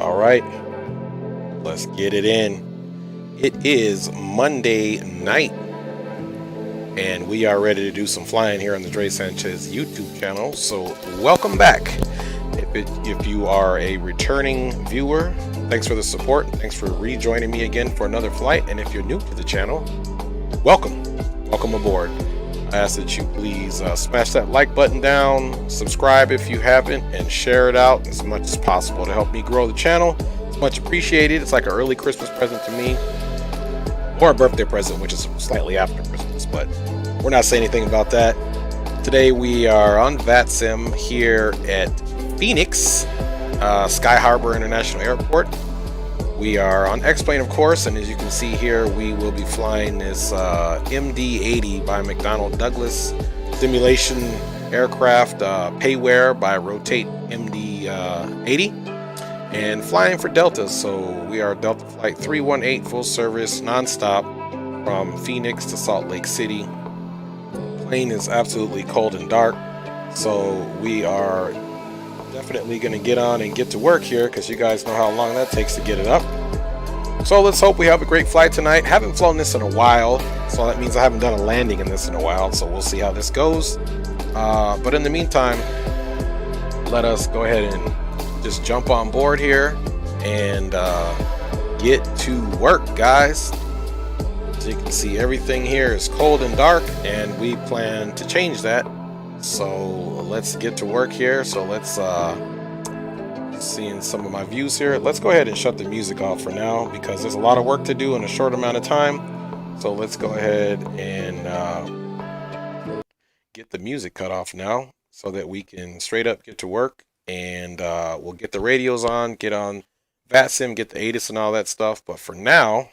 All right, let's get it in. It is Monday night, and we are ready to do some flying here on the Dre Sanchez YouTube channel. So welcome back. If you are a returning viewer, thanks for the support. Thanks for rejoining me again for another flight. And if you're new to the channel, welcome aboard. I ask that you please smash that like button down, subscribe if you haven't, and share it out as much as possible to help me grow the channel. It's much appreciated. It's like an early Christmas present to me, or a birthday present, which is slightly after Christmas, but we're not saying anything about that. Today we are on VATSIM here at Phoenix Sky Harbor International Airport. We are on X-Plane, of course, and as you can see here, we will be flying this MD-80 by McDonnell Douglas simulation aircraft, payware by Rotate MD-80, and flying for Delta. So we are Delta Flight 318, full service, non-stop from Phoenix to Salt Lake City. Plane is absolutely cold and dark, so we are definitely going to get on and get to work here, because you guys know how long that takes to get it up. So let's hope we have a great flight tonight. Haven't flown this in a while, so that means I haven't done a landing in this in a while, so we'll see how this goes. But in the meantime, let us go ahead and just jump on board here and get to work, guys. As you can see, everything here is cold and dark, and we plan to change that. So let's get to work here. So let's seeing some of my views here. Let's go ahead and shut the music off for now, because there's a lot of work to do in a short amount of time. So let's go ahead and get the music cut off now, so that we can straight up get to work. And we'll get the radios on, get on VATSIM, get the ATIS and all that stuff. But for now,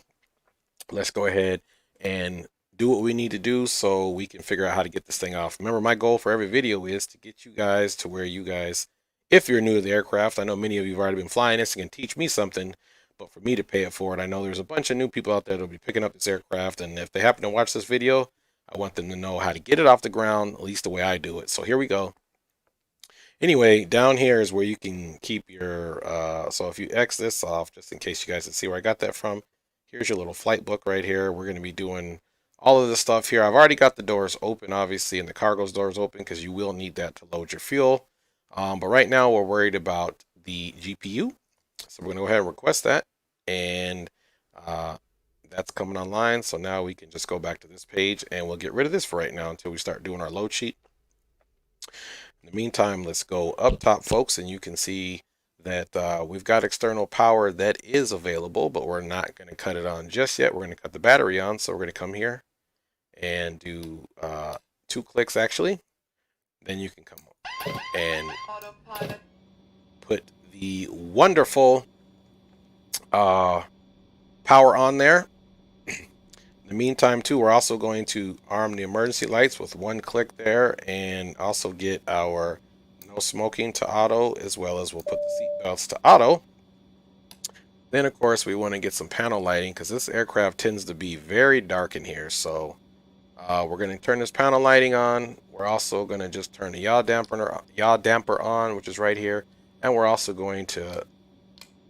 let's go ahead and do what we need to do so we can figure out how to get this thing off. Remember, my goal for every video is to get you guys to where you guys, if you're new to the aircraft, I know many of you have already been flying this and can teach me something, but for me to pay it forward, I know there's a bunch of new people out there that'll be picking up this aircraft, and if they happen to watch this video, I want them to know how to get it off the ground, at least the way I do it. So here we go. Anyway, down here is where you can keep your, so if you X this off, just in case you guys can see where I got that from, here's your little flight book right here. We're going to be doing all of this stuff here. I've already got the doors open, obviously, and the cargo's doors open, because you will need that to load your fuel. But right now we're worried about the GPU. So we're going to go ahead and request that. And that's coming online. So now we can just go back to this page, and we'll get rid of this for right now until we start doing our load sheet. In the meantime, let's go up top, folks, and you can see that we've got external power that is available, but we're not going to cut it on just yet. We're going to cut the battery on. So we're going to come here and do 2 clicks, actually. Then you can come up and put the wonderful power on there. In the meantime, too, we're also going to arm the emergency lights with 1 click there, and also get our no smoking to auto, as well as we'll put the seat belts to auto. Then, of course, we want to get some panel lighting, because this aircraft tends to be very dark in here. So we're going to turn this panel lighting on. We're also going to just turn the yaw damper on, which is right here. And we're also going to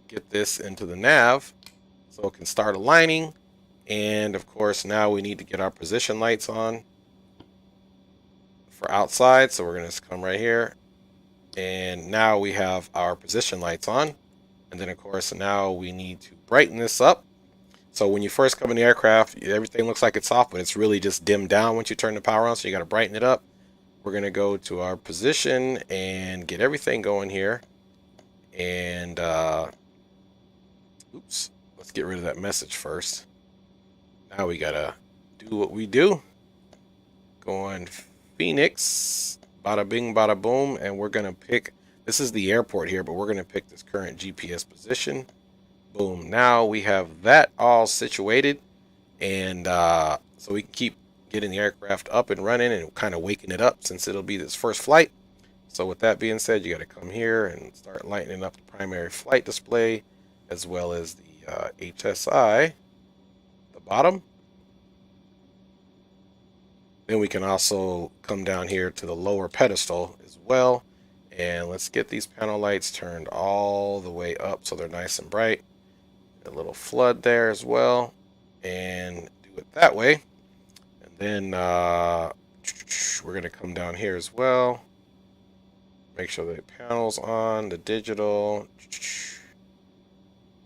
get this into the nav so it can start aligning. And of course, now we need to get our position lights on for outside. So we're going to come right here. And now we have our position lights on. And then, of course, now we need to brighten this up. So when you first come in the aircraft, everything looks like it's off, but it's really just dimmed down once you turn the power on. So you got to brighten it up. We're going to go to our position and get everything going here. And, oops, let's get rid of that message first. Now we got to do what we do. Going Phoenix, bada bing, bada boom. And we're going to pick, this is the airport here, but we're going to pick this current GPS position. Boom. Now we have that all situated, and so we can keep getting the aircraft up and running and kind of waking it up, since it'll be this first flight. So with that being said, you got to come here and start lightening up the primary flight display, as well as the HSI, the bottom. Then we can also come down here to the lower pedestal as well, And let's get these panel lights turned all the way up so they're nice and bright. A little flood there as well. And do it that way. And then we're going to come down here as well. Make sure the panel's on, the digital.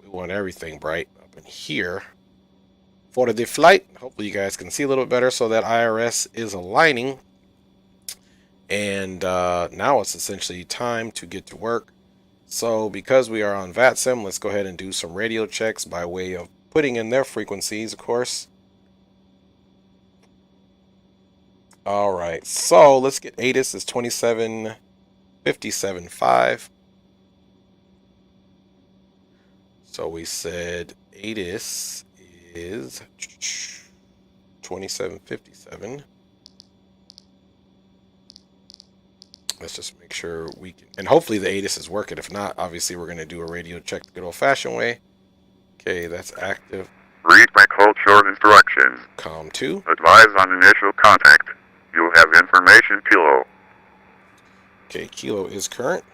We want everything bright up in here. For the flight, hopefully you guys can see a little bit better so that IRS is aligning. And now it's essentially time to get to work. So because we are on VATSIM, let's go ahead and do some radio checks by way of putting in their frequencies, of course. All right, so let's get ATIS is 2757.5. So we said ATIS is 2757. Let's just make sure we can, and hopefully the ATIS is working. If not, obviously we're going to do a radio check the good old-fashioned way. Okay, that's active. Read my code short instructions. COM 2. Advise on initial contact. You have information Kilo. Okay, Kilo is current.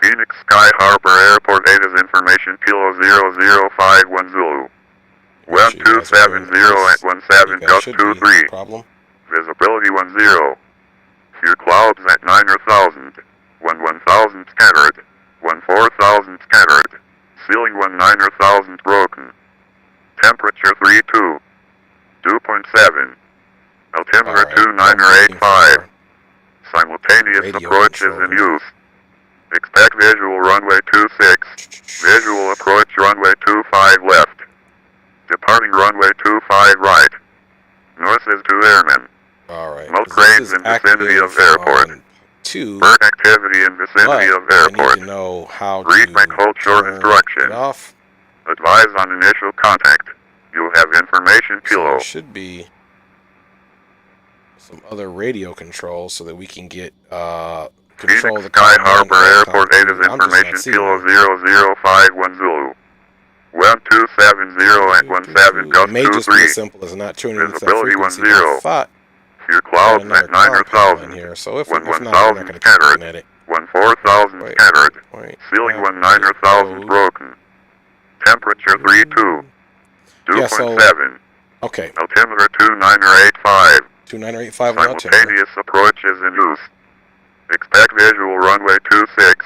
Phoenix Sky Harbor Airport ATIS information Kilo 0051 Zulu. 1270 at 17 Gulf 23. Problem. Visibility 10. Few clouds at 9,000. 1,000 scattered. 4,000 scattered. Ceiling 9,000 broken. Temperature 32. 2.7. Altimeter 2985. Simultaneous Radio approach is control. in use. Expect visual runway 26. Visual approach runway 25 left. Departing runway 25 right. North is 2 airmen. All right. Smoke cranes in vicinity of airport. 2. Bird activity in vicinity of I airport. need to know how Read to my code short turn instructions. it off. Advise on initial contact. You have information So Kilo. there should be some other radio controls so that we can get control of Phoenix the Sky COM1 Harbor and Airport COM2. ATIS I'm just not information seeing Kilo it. 0051 Zulu. 1270 at 17 Gulf It may just be 23. as simple as not tuning into that Visibility frequency. 10. I thought Few we had clouds another at COM panel in 9,000. here, so if not, 1,000 we're not going to keep scattered. looking at it. 4,000 Wait, scattered. wait, Ceiling wait, 9,000 code. broken. Temperature 32. Yeah, so 2.7. okay, Altimeter 2985. 2985 on altimeter. Simultaneous approach is in use. Expect visual runway 26.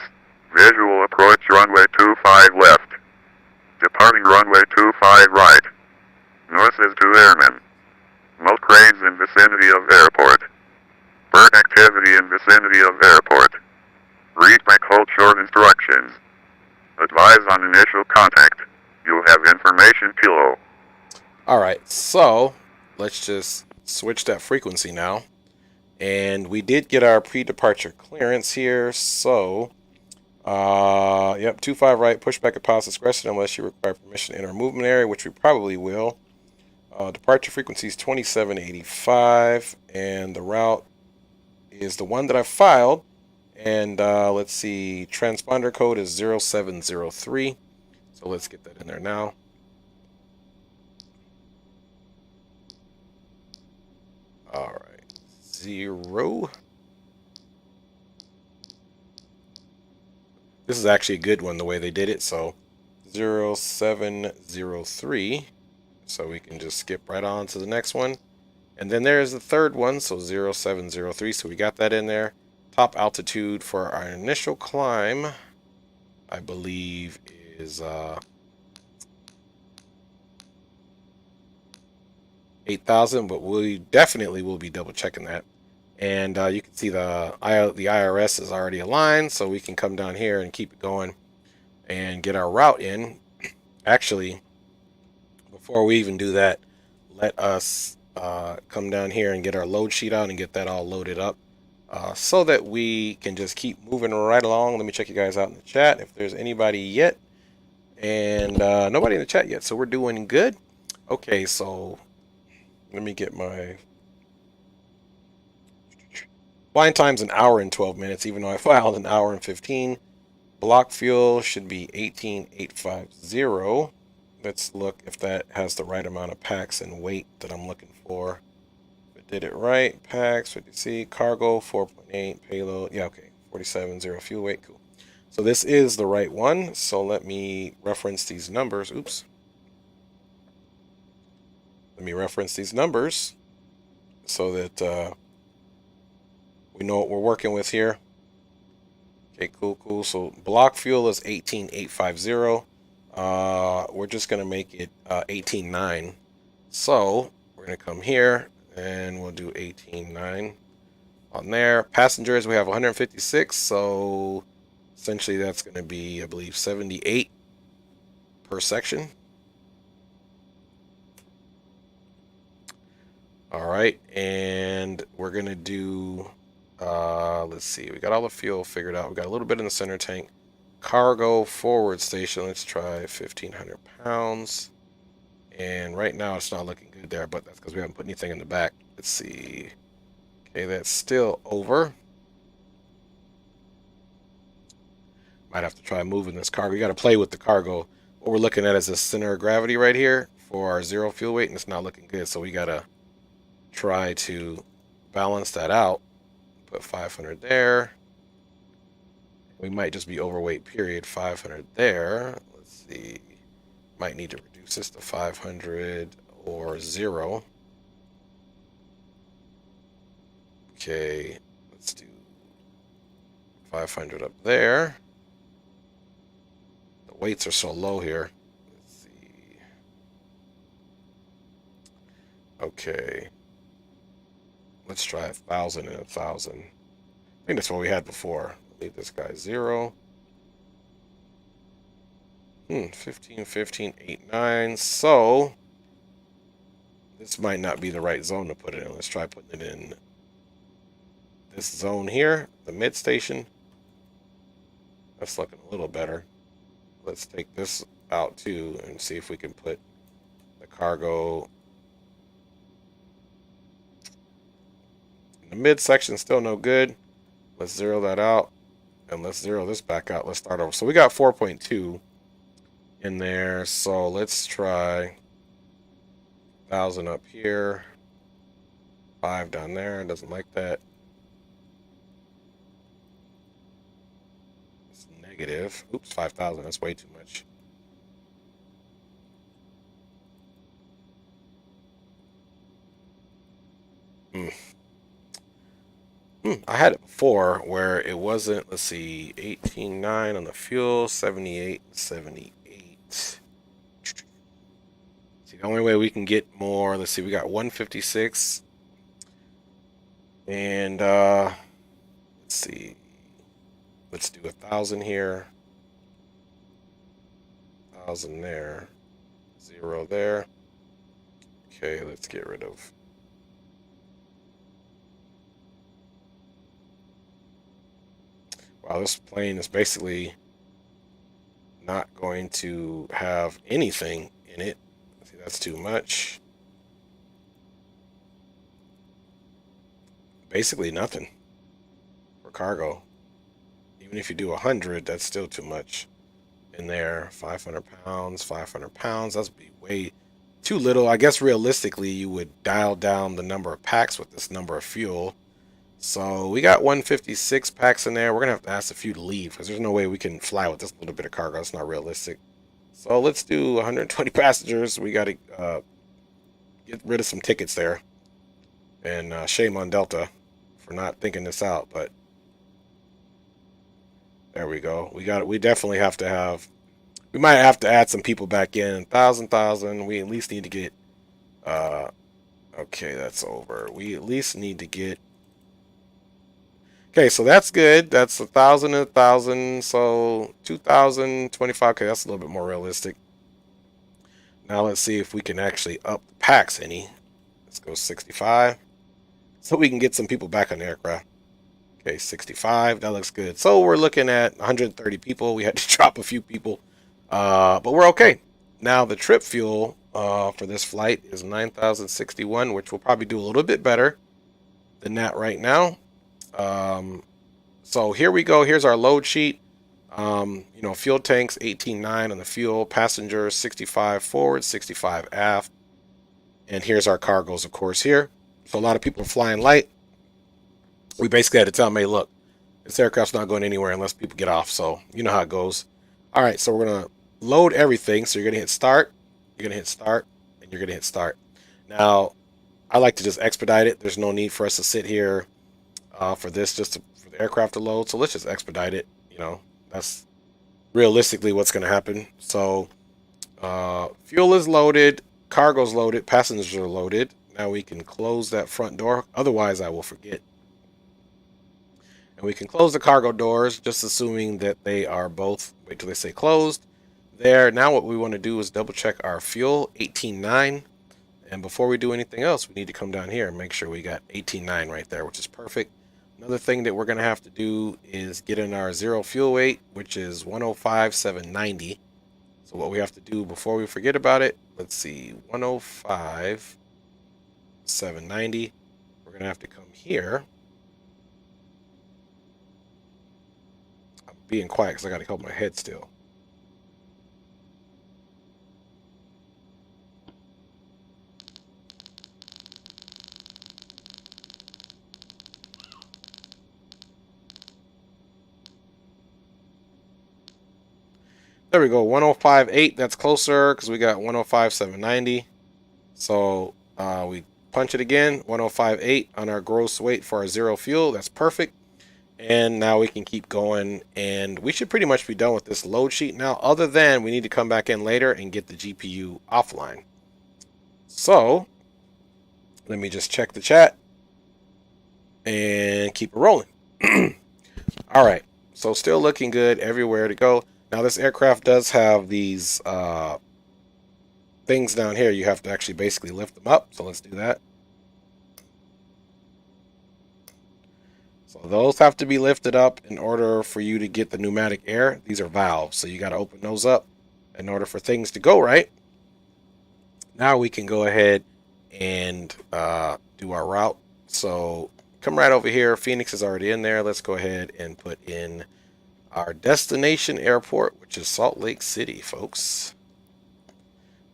Visual approach runway 25 left. Departing runway 25 right. North is 2 airmen. Smoke cranes in vicinity of airport. Bird activity in vicinity of airport. Read my code short instructions. Advise on initial contact. You have information Kilo. All right, so let's just switch that frequency now. And we did get our pre-departure clearance here, so yep, 25 right, push back at pilot's discretion unless you require permission to enter a movement area, which we probably will. Departure frequency is 2785, and the route is the one that I filed. And let's see, transponder code is 0703. So let's get that in there now. All right, 0. This is actually a good one the way they did it. So 0703. So we can just skip right on to the next one. And then there's the third one, so 0703. So we got that in there. Top altitude for our initial climb, I believe, is 8,000, but we definitely will be double checking that. And you can see the IRS is already aligned, so we can come down here and keep it going and get our route in. Actually, before we even do that, let us come down here and get our load sheet out and get that all loaded up so that we can just keep moving right along. Let me check you guys out in the chat if there's anybody yet. And nobody in the chat yet, so we're doing good. Okay, so let me get my flying time's an hour and 12 minutes, even though I filed an hour and 15. Block fuel should be 18,850. Let's look if that has the right amount of packs and weight that I'm looking for. If it did it right. Packs, 50C, cargo, 4.8, payload. Yeah, okay. 47, 0 fuel weight. Cool. So this is the right one. So let me reference these numbers. Oops. Let me reference these numbers so that we know what we're working with here. Okay, cool. So block fuel is 18,850. We're just going to make it 18.9. So we're going to come here and we'll do 18.9 on there. Passengers, we have 156. So essentially that's going to be, I believe, 78 per section. All right. And we're going to do, let's see, we got all the fuel figured out. We got a little bit in the center tank. Cargo forward station, let's try 1,500 pounds. And right now it's not looking good there, but that's because we haven't put anything in the back. Let's see. Okay, that's still over. Might have to try moving this cargo. You got to play with the cargo. What we're looking at is the center of gravity right here for our zero fuel weight, and it's not looking good. So we got to try to balance that out. Put 500 there. We might just be overweight, period. 500 there. Let's see. Might need to reduce this to 500 or 0. Okay, let's do 500 up there. The weights are so low here. Let's see. Okay. Let's try 1,000 and 1,000. I think that's what we had before. Leave this guy 0. 15, 15, 8, 9. So this might not be the right zone to put it in. Let's try putting it in this zone here, the mid station. That's looking a little better. Let's take this out too and see if we can put the cargo in the mid section. Still no good. Let's zero that out and let's zero this back out. Let's start over. So we got 4.2 in there. So let's try 1,000 up here, 5 down there. It doesn't like that. It's negative. Oops, 5,000. That's way too much. I had it before where it wasn't, let's see, 18.9 on the fuel, 78, 78. See, the only way we can get more, let's see, we got 156. And let's see, let's do 1,000 here, 1,000 there, 0 there. Okay, let's get rid of. Wow, this plane is basically not going to have anything in it. See, that's too much. Basically nothing for cargo. Even if you do 100, that's still too much in there. 500 pounds, 500 pounds. That's be way too little. I guess realistically, you would dial down the number of packs with this number of fuel. So we got 156 packs in there. We're going to have to ask a few to leave because there's no way we can fly with this little bit of cargo. It's not realistic. So let's do 120 passengers. We got to get rid of some tickets there. And shame on Delta for not thinking this out. But there we go. We definitely have to have. We might have to add some people back in. 1,000. We at least need to get. Okay, that's over. We at least need to get. Okay, so that's good. That's 1,000 and 1,000. So 2,025. Okay, that's a little bit more realistic. Now let's see if we can actually up the packs any. Let's go 65. So we can get some people back on the aircraft. Okay, 65. That looks good. So we're looking at 130 people. We had to drop a few people. But we're okay. Now the trip fuel for this flight is 9,061, which will probably do a little bit better than that right now. So here we go. Here's our load sheet. Fuel tanks 18.9 on the fuel, passengers 65 forward, 65 aft, and here's our cargoes, of course, here. So a lot of people are flying light. We basically had to tell them, hey, look, this aircraft's not going anywhere unless people get off. So you know how it goes. All right, so we're gonna load everything. So you're gonna hit start. You're gonna hit start, and you're gonna hit start. Now, I like to just expedite it. There's no need for us to sit here for this for the aircraft to load. So let's just expedite it. You know, that's realistically what's going to happen. So fuel is loaded, cargo's loaded, passengers are loaded. Now we can close that front door. Otherwise, I will forget. And we can close the cargo doors, just assuming that they are both. Wait till they say closed. There. Now what we want to do is double check our fuel, 18.9. And before we do anything else, we need to come down here and make sure we got 18.9 right there, which is perfect. Another thing that we're going to have to do is get in our zero fuel weight, which is 105,790. So what we have to do before we forget about it, let's see, 105,790. We're going to have to come here. I'm being quiet because I got to hold my head still. There we go, 105.8. That's closer because we got 105,790. So we punch it again, 105.8 on our gross weight for our zero fuel. That's perfect. And now we can keep going, and we should pretty much be done with this load sheet now, other than we need to come back in later and get the GPU offline. So let me just check the chat and keep it rolling. All right, so still looking good everywhere to go. Now this aircraft does have these things down here. You have to actually basically lift them up, so let's do that. So those have to be lifted up in order for you to get the pneumatic air. These are valves, so you got to open those up in order for things to go right. Now we can go ahead and do our route. So come right over here. Phoenix is already in there. Let's go ahead and put in our destination airport, which is Salt Lake City, folks.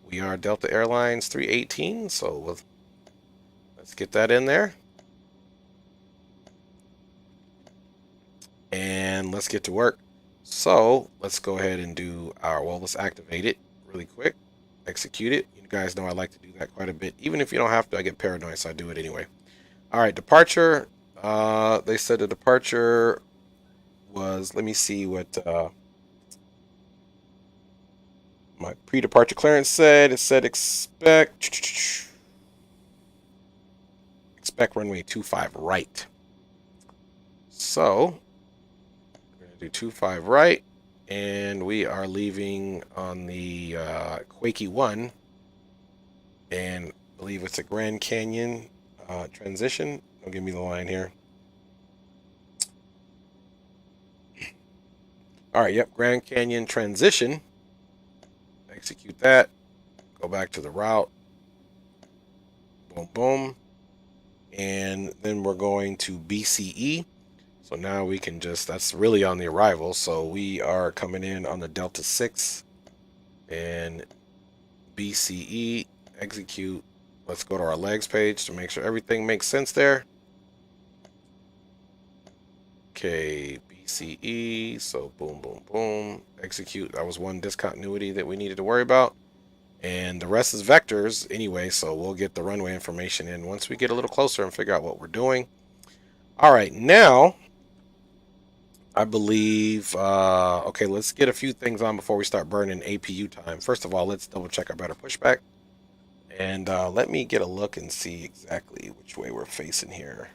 We are Delta Airlines 318, so let's get that in there. And let's get to work. So let's go ahead and do our, well, let's activate it really quick. Execute it. You guys know I like to do that quite a bit. Even if you don't have to, I get paranoid, so I do it anyway. All right, departure. They said the departure was, let me see what my pre-departure clearance said. It said expect runway 25 right. So we're going to do 25 right, and we are leaving on the Quakey 1, and I believe it's a Grand Canyon transition. Don't give me the line here. All right, yep, Grand Canyon transition. Execute that. Go back to the route. Boom, boom. And then we're going to BCE. So now we can just, that's really on the arrival. So we are coming in on the Delta 6 and BCE, execute. Let's go to our legs page to make sure everything makes sense there. Okay, BCE, so boom, boom, boom, execute. That was one discontinuity that we needed to worry about. And the rest is vectors anyway, so we'll get the runway information in once we get a little closer and figure out what we're doing. All right, now I believe, okay, let's get a few things on before we start burning APU time. First of all, let's double check our better pushback. And let me get a look and see exactly which way we're facing here.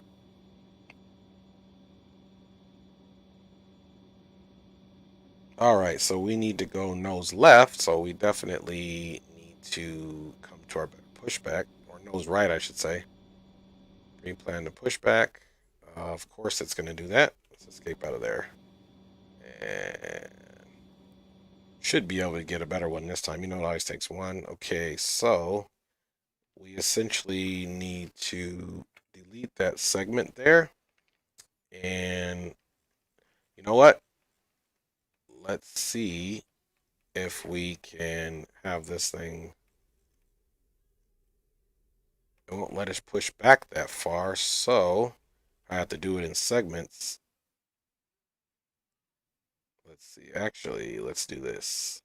All right, so we need to go nose left, so we definitely need to come to our better pushback, or nose right, I should say. Pre-plan the pushback. Of course, it's going to do that. Let's escape out of there. And should be able to get a better one this time. You know, it always takes one. Okay, so we essentially need to delete that segment there. And you know what? Let's see if we can have this thing. it won't let us push back that far, so I have to do it in segments. Let's see. Actually, let's do this.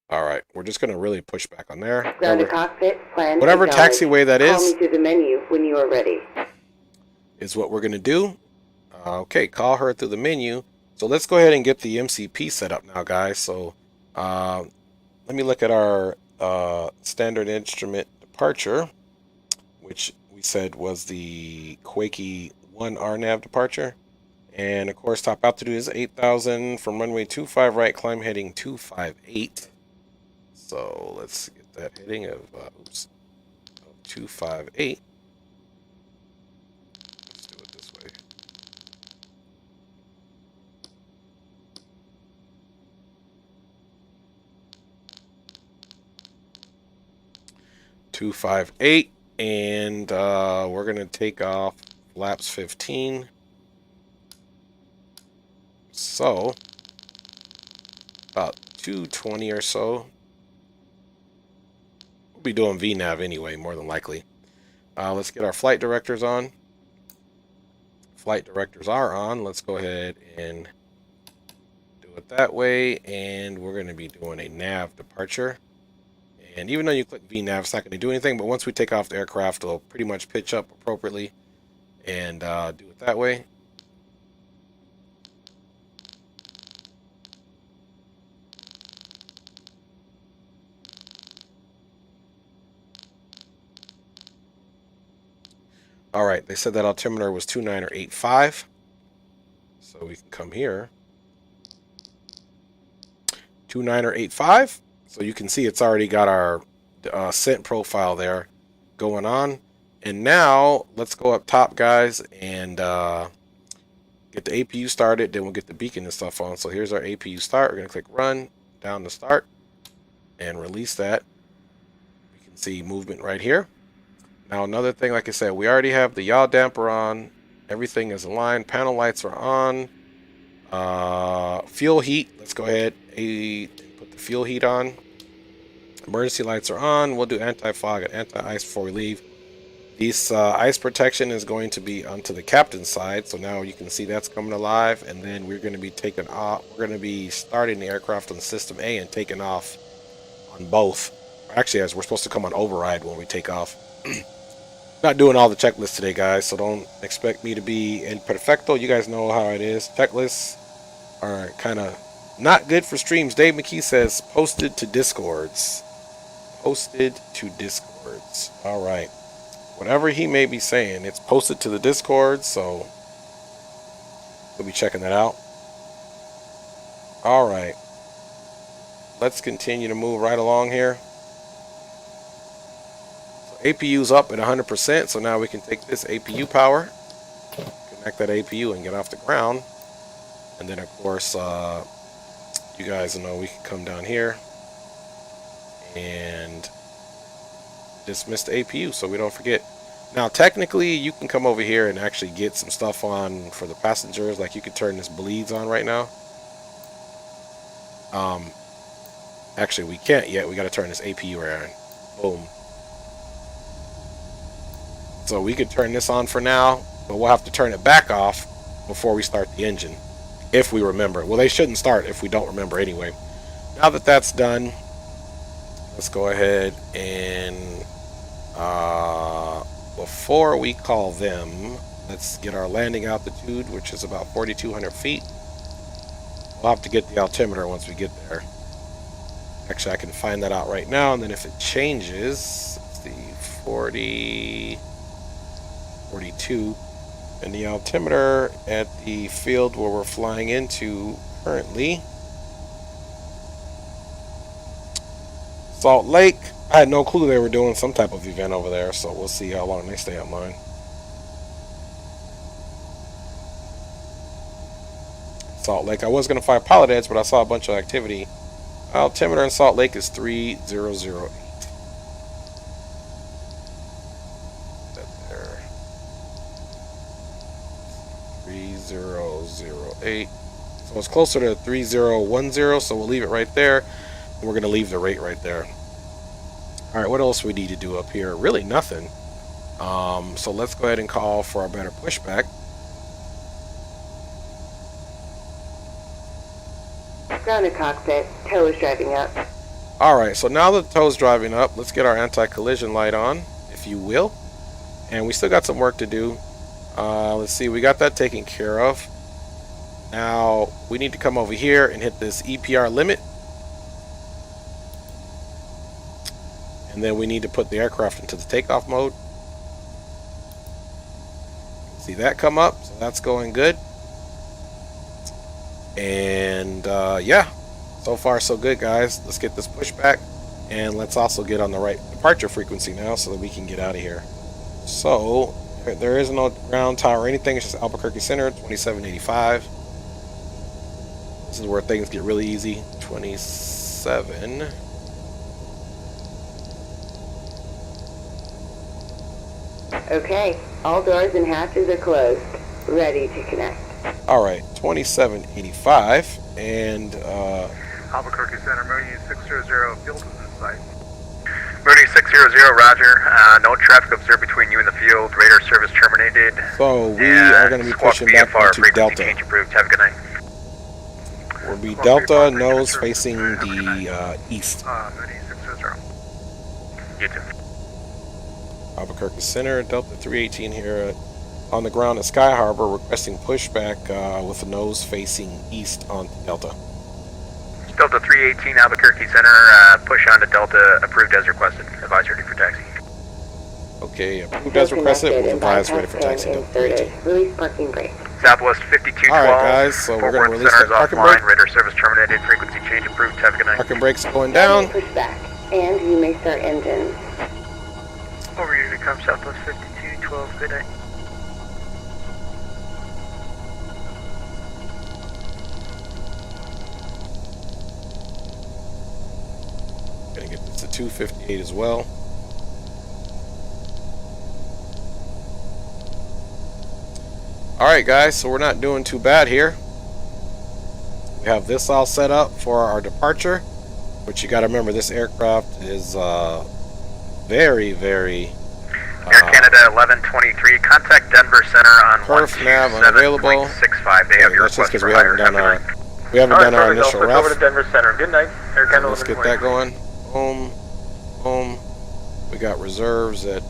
All right, we're just gonna really push back on there. Ground to cockpit, plan Whatever acknowledged. taxiway that Call is, me through the menu when you are ready. is what we're gonna do. Okay, call her through the menu. So let's go ahead and get the MCP set up now, guys. So let me look at our standard instrument departure, which we said was the Quakey 1 RNAV departure. And of course, top altitude is 8,000 from runway 25 right, climb heading 258. So let's get that heading of 258. Let's do it this way. (258), and we're gonna take off flaps 15. So about 220 or so. We'll be doing VNAV anyway, more than likely. Let's get our flight directors on. Flight directors are on. Let's go ahead and do it that way. And we're going to be doing a nav departure. And even though you click VNAV, it's not going to do anything. But once we take off the aircraft, it'll pretty much pitch up appropriately and do it that way. All right, they said that altimeter was 2985. So we can come here. 2985. So you can see it's already got our scent profile there going on. And now let's go up top, guys, and get the APU started. Then we'll get the beacon and stuff on. So here's our APU start. We're going to click run, down to start, and release that. You can see movement right here. Now another thing, like I said, we already have the yaw damper on. Everything is aligned. Panel lights are on. Fuel heat. Let's go ahead and put the fuel heat on. Emergency lights are on. We'll do anti-fog and anti-ice before we leave. This ice protection is going to be onto the captain's side. So now you can see that's coming alive. And then we're going to be taking off. We're going to be starting the aircraft on system A and taking off on both. Actually, as we're supposed to come on override when we take off. Not doing all the checklists today, guys, so don't expect me to be in perfecto. You guys know how it is. Checklists are kind of not good for streams. Dave McKee says posted to Discords. Posted to Discords. All right. Whatever he may be saying, it's posted to the Discord, so we'll be checking that out. All right. Let's continue to move right along here. APU's up at 100%, so now we can take this APU power, connect that APU and get off the ground. And then of course, you guys know we can come down here and dismiss the APU so we don't forget. Now technically you can come over here and actually get some stuff on for the passengers, like you could turn this bleeds on right now. Actually we can't yet, we got to turn this APU on. Boom. So we could turn this on for now, but we'll have to turn it back off before we start the engine, if we remember. Well, they shouldn't start if we don't remember anyway. Now that that's done, let's go ahead and before we call them, let's get our landing altitude, which is about 4,200 feet. We'll have to get the altimeter once we get there. Actually, I can find that out right now, and then if it changes, it's the 42, and the altimeter at the field where we're flying into currently, Salt Lake. I had no clue they were doing some type of event over there, so we'll see how long they stay online. Salt Lake. I was going to fly pilot heads, but I saw a bunch of activity. Altimeter in Salt Lake is 3008. That there. 8. So it's closer to 3010, so we'll leave it right there. And we're going to leave the rate right there. Alright, what else we need to do up here? Really nothing. So let's go ahead and call for our better pushback. Ground to cockpit. Tow is driving up. Alright, so now that the tow's driving up, let's get our anti-collision light on, if you will. And we still got some work to do. Let's see, we got that taken care of. Now, we need to come over here and hit this EPR limit. And then we need to put the aircraft into the takeoff mode. See that come up, so that's going good. And yeah, so far so good, guys. Let's get this pushback, and let's also get on the right departure frequency now so that we can get out of here. So there is no ground tower or anything. It's just Albuquerque Center, 2785. This is where things get really easy. 27. Okay, all doors and hatches are closed. Ready to connect. Alright, 2785, and Albuquerque Center, Moody 600, field is in sight. Moody 600, roger. No traffic observed between you and the field. Radar service terminated. so we are going to be pushing back into Delta. Change approved. Have a good night. We'll be Delta, nose facing the east. Moody 600. You too. Albuquerque Center, Delta 318 here on the ground at Sky Harbor, requesting pushback with the nose facing east on Delta. Delta 318, Albuquerque Center, push on to Delta, approved as requested. Advise ready for taxi. Okay, approved as requested, we'll advise ready for taxi. Delta 318. Release parking brake. Southwest 5212. Alright guys, so we're going to release that parking brake. Radar service terminated, frequency change approved. Have a good night. Parking brake's going down. Push back, and you may start engines. Over here to come Southwest 5212, good night. Gonna get this to 258 as well. Alright guys, so we're not doing too bad here. We have this all set up for our departure, but you gotta remember this aircraft is very Air Canada 1123, contact Denver Center on perf nav unavailable. 65. They have your That's just request because for we hire. haven't done our initial Over ref. to Denver Center. Good night. Air Canada Let's get that going. Boom, boom. We got reserves at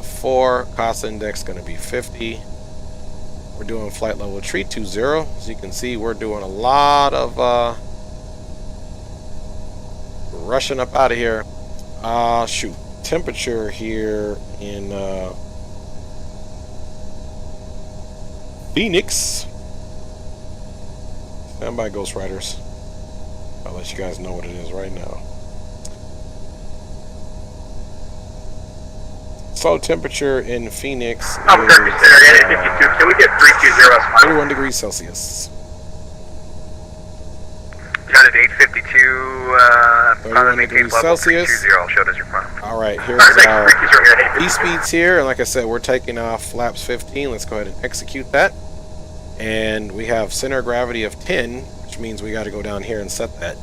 4. Cost index going to be 50. We're doing flight level 320. As you can see, we're doing a lot of rushing up out of here. Shoot. Temperature here in Phoenix. Stand by, Ghost Riders. I'll let you guys know what it is right now. So temperature in Phoenix is Albuquerque Center, 52. Can we get 320? 31 degrees Celsius. United 852, 31 degrees Celsius. 320, showed as your front. Alright, here's our V-speeds here, and like I said, we're taking off flaps 15. Let's go ahead and execute that. And we have center of gravity of 10, which means we got to go down here and set that.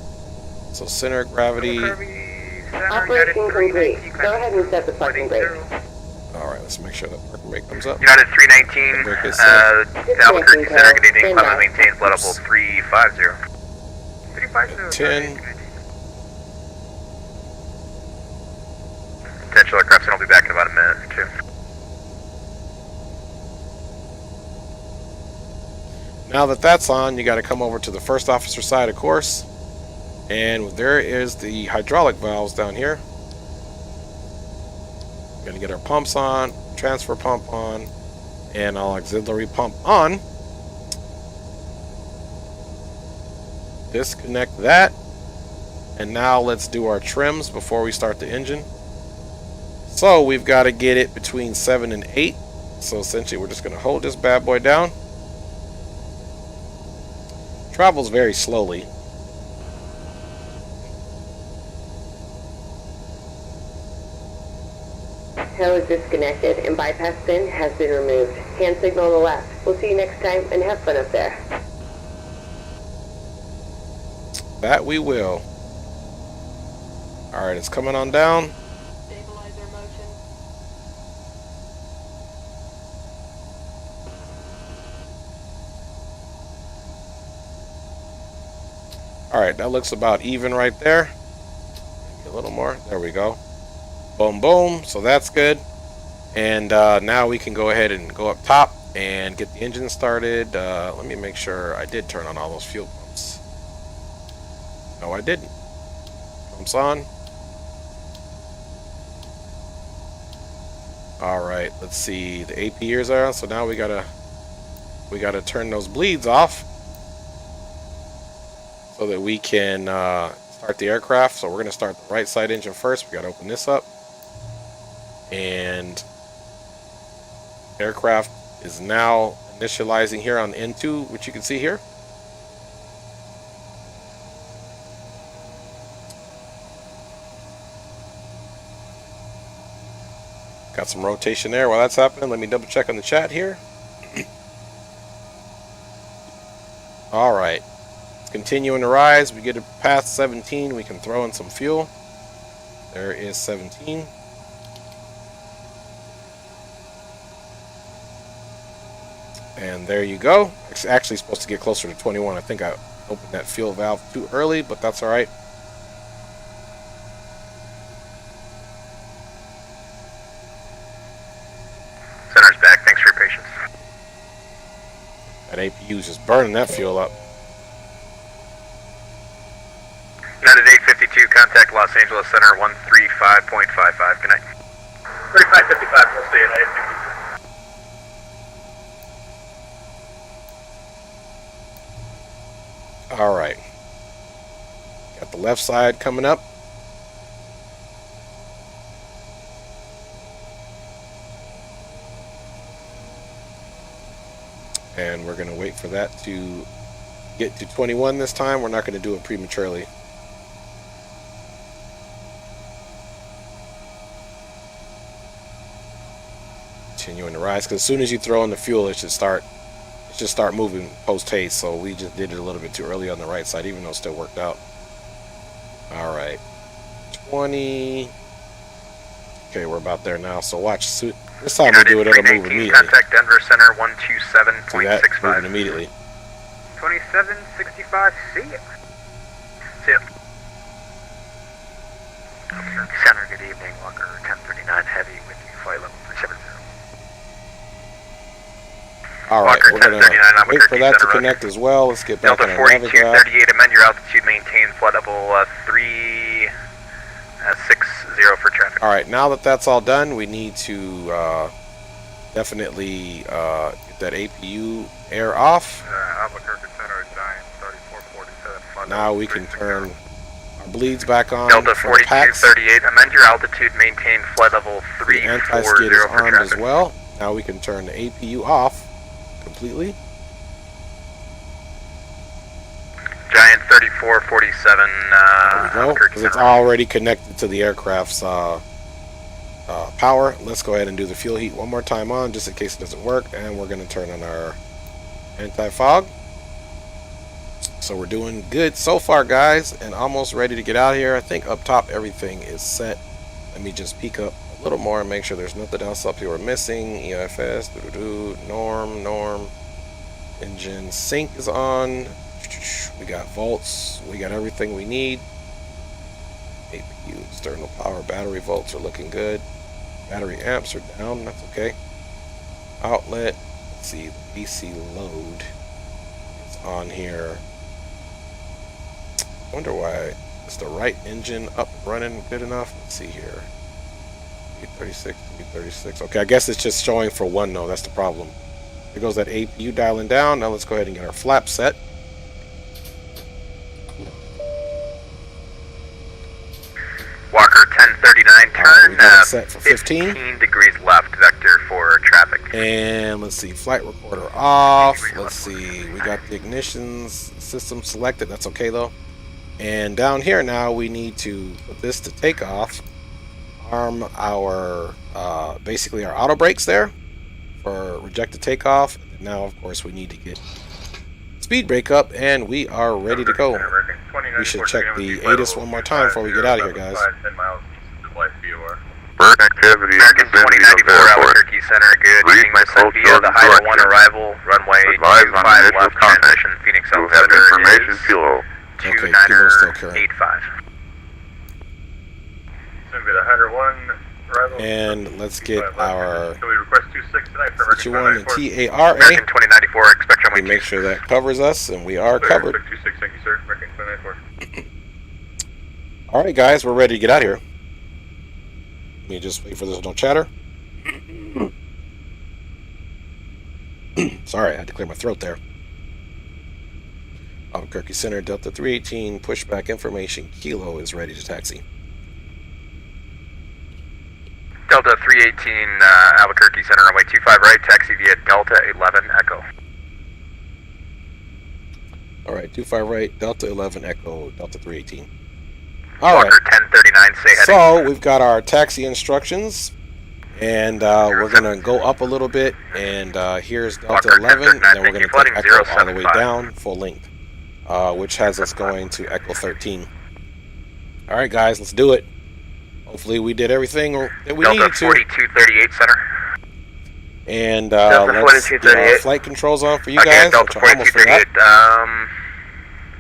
So center of gravity. Operation complete. Go ahead and set the parking brake. Alright, let's make sure that parking brake comes up. United 319, Albuquerque Center, Canadian Climate maintains blood level 350. 10. Potential aircraft, and I'll be back in about a minute or two. Now that that's on, you got to come over to the first officer side, of course. And there is the hydraulic valves down here. We're going to get our pumps on, transfer pump on, and our auxiliary pump on. Disconnect that. And now let's do our trims before we start the engine. So we've got to get it between 7 and 8. So essentially we're just going to hold this bad boy down. Travels very slowly. Tail is disconnected and bypass pin has been removed. Hand signal on the left. We'll see you next time and have fun up there. That we will. Alright, it's coming on down. Stabilizer motion. Alright, that looks about even right there. Maybe a little more. There we go. Boom, boom. So that's good. And now we can go ahead and go up top and get the engine started. Let me make sure I did turn on all those fuel pumps. No, I didn't. Pumps on. Alright, let's see. The AP ears are on, so now we gotta turn those bleeds off so that we can start the aircraft. So we're gonna start the right side engine first. We gotta open this up. And aircraft is now initializing here on N2, which you can see here. Got some rotation there. While that's happening, let me double check on the chat here. All right, it's continuing to rise. We get it past 17, we can throw in some fuel. There is 17. And there you go. It's actually supposed to get closer to 21. I think I opened that fuel valve too early, but that's all right. Center's back. Thanks for your patience. That APU is just burning that fuel up. United 852, contact Los Angeles Center 135.55. Good night. 3555, we'll see United 852. All right. Got the left side coming up. And we're going to wait for that to get to 21 this time. We're not going to do it prematurely. Continuing to rise, because as soon as you throw in the fuel, it should start moving post haste. So we just did it a little bit too early on the right side, even though it still worked out. All right, 20. Okay, we're about there now. So watch. This time we do it, it'll move immediately. Contact Denver Center See that? 127.65. Moving immediately. 2765. See ya. See ya. Center, good evening. Walker 1039 Heavy with you. Flight level 370. All right, Walker we're gonna 1039, wait for that to Center, connect as well. Let's get back Delta on our navigator. 4238, amend your altitude, maintain flight level 360 for traffic. All right, now that that's all done, we need to definitely get that APU air off. Albuquerque Center, Giant 3447. Now we can turn our bleeds back on. Delta for packs. 4238, amend your altitude, maintain flight level The 340 anti-skid is for armed as traffic. well. Now we can turn the APU off completely. Giant 3447, There we go, Albuquerque because it's Center. already connected to the aircraft's power. Let's go ahead and do the fuel heat one more time on, just in case it doesn't work. And we're going to turn on our anti-fog. So we're doing good so far, guys, and almost ready to get out of here. I think up top everything is set. Let me just peek up a little more and make sure there's nothing else up here we're missing. EIFS, norm, engine sync is on. We got volts, we got everything we need. APU, external power, battery volts are looking good. Battery amps are down, that's okay. Outlet, let's see, the AC load is on here. I wonder why is the right engine up and running good enough? Let's see here. 36. Okay, I guess it's just showing for one though, that's the problem. Here goes that APU dialing down. Now let's go ahead and get our flap set. Walker 1039, turn we got it set for 15. 15 degrees left, vector for traffic. And let's see, flight recorder off. Let's see, we got the ignition system selected. That's okay though. And down here now we need to put this to take off. Arm our basically our auto brakes there for rejected takeoff. And now of course we need to get speed brake up, and we are ready to go. we should check the ATIS one more time before we get out of here, guys. 10 miles east of Life VOR. Bird activity in American the vicinity of 2094 airport. Albuquerque Center, good Read evening, my son Cold via the Jordan Hyder 1 directions. arrival, runway Advise on 25 initial left, contact. transition Phoenix You have Altimeter information is kilo. Okay, Kilo's still current. 2985. It's going to be the Hyder 1 arrival. And let's get our Can we request 26 tonight for American 21 and 2094? TARA. American 2094, expect We runway make sure that covers us, and we are covered. 26, thank you, sir. American 2094. All right, guys, we're ready to get out of here. Let me just wait for this no chatter. Sorry, I had to clear my throat there. Albuquerque Center, Delta 318, pushback information, Kilo is ready to taxi. Delta 318, Albuquerque Center, runway 25 right, taxi via Delta 11 Echo. All right, 25 right, Delta 11 Echo, Delta 318. All Walker right, 1039, say heading. so we've got our taxi instructions, and we're going to go up a little bit, and here's Delta Walker 11, and then we're 1039, going to flooding take Echo all the way 075. down, full length, which has us going to Echo 13. All right, guys, let's do it. Hopefully we did everything that we Delta needed to. 4238 Center. And Delta let's get our 4238. flight controls on for you Again, guys, Delta which I almost forgot. 4238,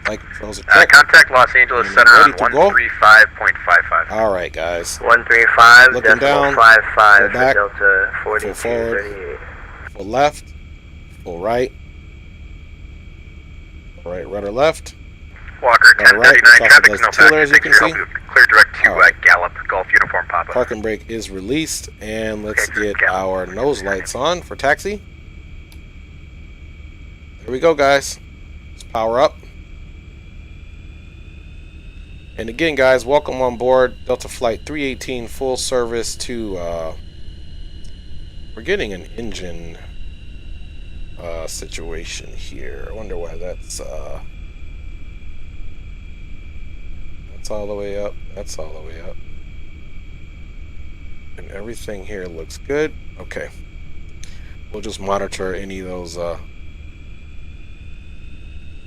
Flight controls are checked. contact Los Angeles And Center ready on to go? 135.55. All right, guys. 135, Looking down, 55 go back, Delta full forward, 4238. full left, full right. All right, rudder left. Walker Rudder right, 1039, traffic traffic goes no to Tiller, back. as you can see. Clear direct to All right. Gallup, Golf Uniform Papa. Parking brake is released, and let's Okay, get good. our nose lights on for taxi. There we go, guys. Let's power up. And again, guys, welcome on board Delta Flight 318, full service to, we're getting an engine situation here. I wonder why that's all the way up. That's all the way up. And everything here looks good. Okay. We'll just monitor any of those,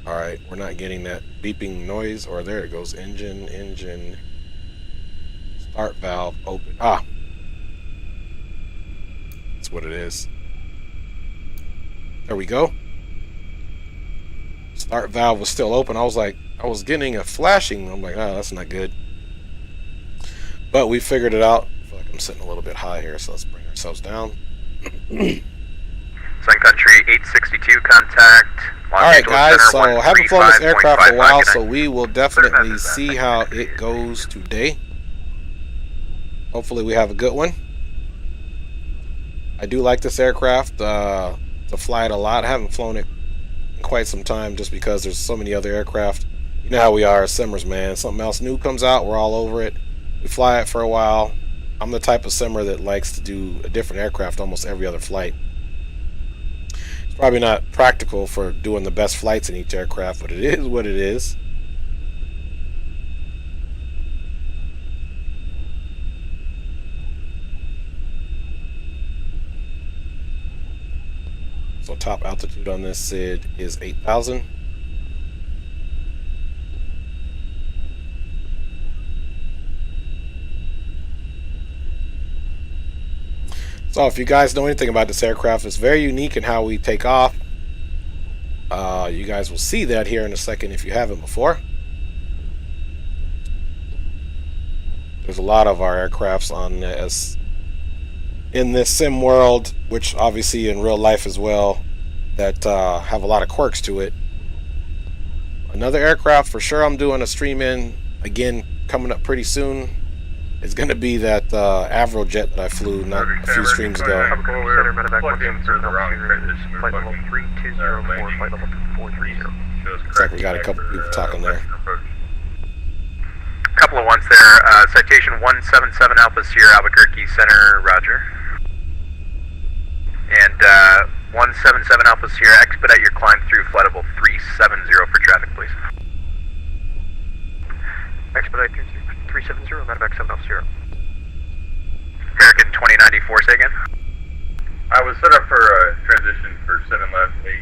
alright, we're not getting that beeping noise, or there it goes, engine, start valve open. Ah, that's what it is. There we go. Start valve was still open. I was getting a flashing. I'm like, oh, that's not good. But we figured it out. I feel like I'm sitting a little bit high here, so let's bring ourselves down. Sun Country 862, contact Los Alright, Angeles guys, Center, so haven't flown this aircraft for a 135.55. while, Good so night. we will definitely see how it goes today. Hopefully we have a good one. I do like this aircraft, to fly it a lot. I haven't flown it in quite some time just because there's so many other aircraft. You know how we are as simmers, man. Something else new comes out, we're all over it. We fly it for a while. I'm the type of simmer that likes to do a different aircraft almost every other flight. It's probably not practical for doing the best flights in each aircraft, but it is what it is. So top altitude on this SID is 8,000. So if you guys know anything about this aircraft, it's very unique in how we take off. You guys will see that here in a second if you haven't before. There's a lot of our aircrafts on as in this sim world, which obviously in real life as well, that have a lot of quirks to it. Another aircraft for sure I'm doing a stream in, again, coming up pretty soon. It's going to be that Avro jet that I flew not a few streams ago. Center, medevac 177, Flight level 3204, flight level 430. Looks like we got a couple people talking there. Couple of ones there. Citation 177 Alpha Sierra, Albuquerque Center, Roger. And 177 Alpha Sierra, expedite your climb through flight level 370 for traffic, please. Expedite through 370, medevac 7 Alpha Sierra. American 2094, say again. I was set up for a transition for 7 left, 8,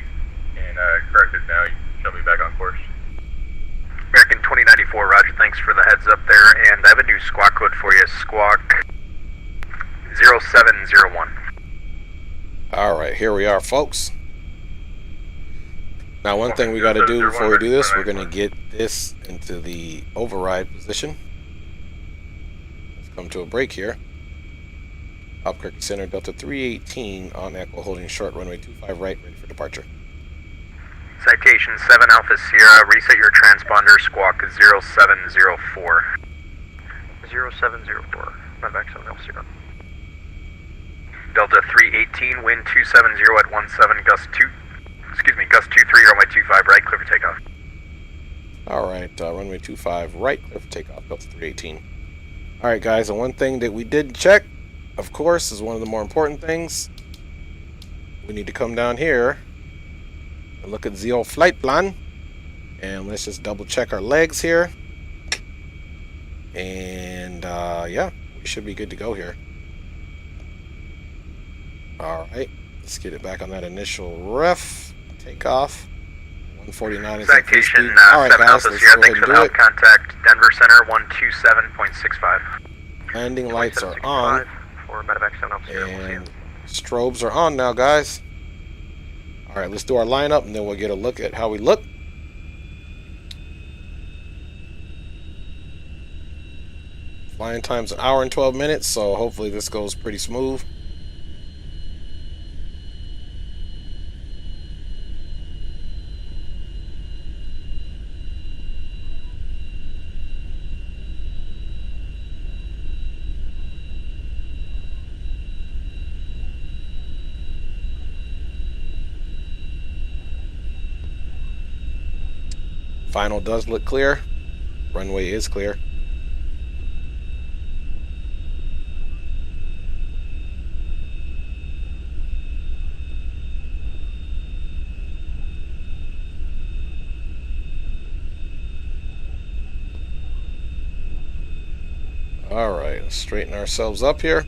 and corrected now. You shall be back on course. American 24, Roger, thanks for the heads up there, and I have a new squawk code for you, squawk 0701. Alright, here we are, folks. Now, one thing we got to do before we do this, we're going to get this into the override position. Let's come to a break here. Albuquerque Center, Delta 318 on Echo, holding short, runway 25 right, ready for departure. Citation 7 Alpha Sierra, reset your transponder, squawk 0704. 0704, my back 7 Alpha Sierra. Delta 318, wind 270 at 17, gust 2. Excuse me, gust 23, runway 25 right, clear for takeoff. Alright, runway 25 right, clear for takeoff, Delta 318. Alright guys, and one thing that we did check, of course, is one of the more important things. We need to come down here and look at the old flight plan. And let's just double check our legs here. And yeah, we should be good to go here. Alright, let's get it back on that initial ref. Takeoff. 149 is the free speed. Alright guys, let's go ahead and do it. Contact Denver Center 127.65. Landing lights are on. For medevac 7 Alpha Sierra. And strobes are on now, guys. Alright, let's do our lineup and then we'll get a look at how we look. Flying time's 1 hour and 12 minutes, so hopefully this goes pretty smooth. Final does look clear. Runway is clear. All right, let's straighten ourselves up here.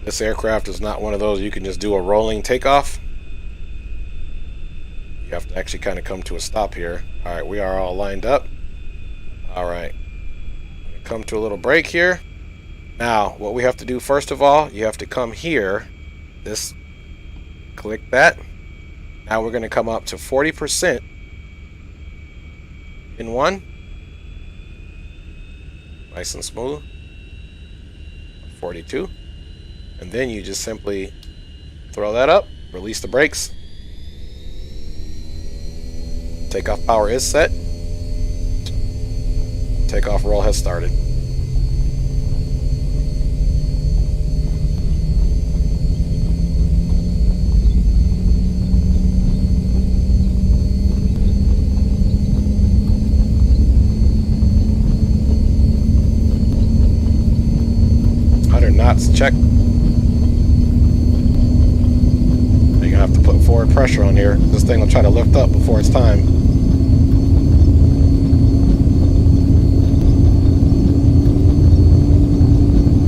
This aircraft is not one of those you can just do a rolling takeoff. You have to actually kind of come to a stop here. All right, we are all lined up. All right, come to a little break here. Now, what we have to do first of all, you have to come here. Click that. Now we're going to come up to 40% in one. Nice and smooth. 42. And then you just simply throw that up, release the brakes. Takeoff power is set. Takeoff roll has started. Knots check. You're gonna have to put forward pressure on here. This thing will try to lift up before it's time.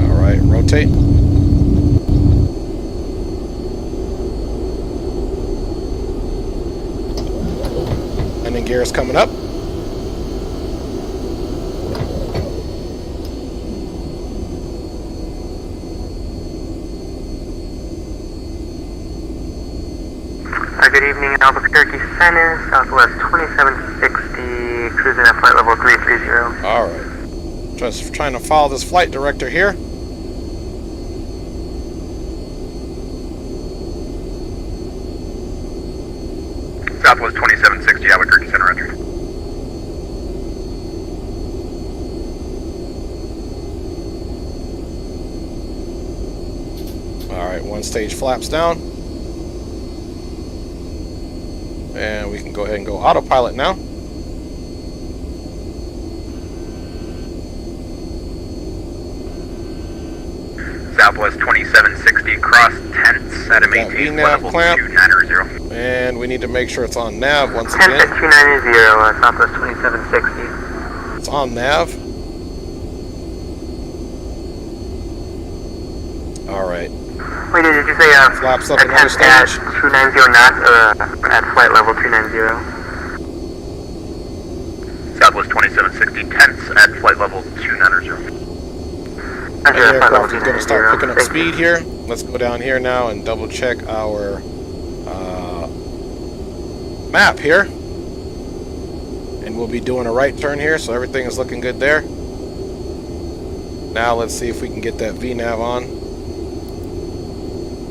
Alright, rotate. Landing gear is coming up. Good evening, Albuquerque Center, Southwest 2760, cruising at flight level 330. Alright. Just trying to follow this flight director here. Southwest 2760, Albuquerque Center, Roger. Alright, one stage flaps down. And we can go ahead and go autopilot now. Southwest 2760, cross tents at a maintain level 2900. And we need to make sure it's on nav once Tent again. at 290, Southwest 2760. It's on nav. All right. Wait, did you say Flaps up another attempt at stage. 290 knots at flight level 290? Southwest 2760, tenths at flight level 290. The aircraft is going to start picking up speed here. Let's go down here now and double check our map here. And we'll be doing a right turn here, so everything is looking good there. Now let's see if we can get that VNAV on.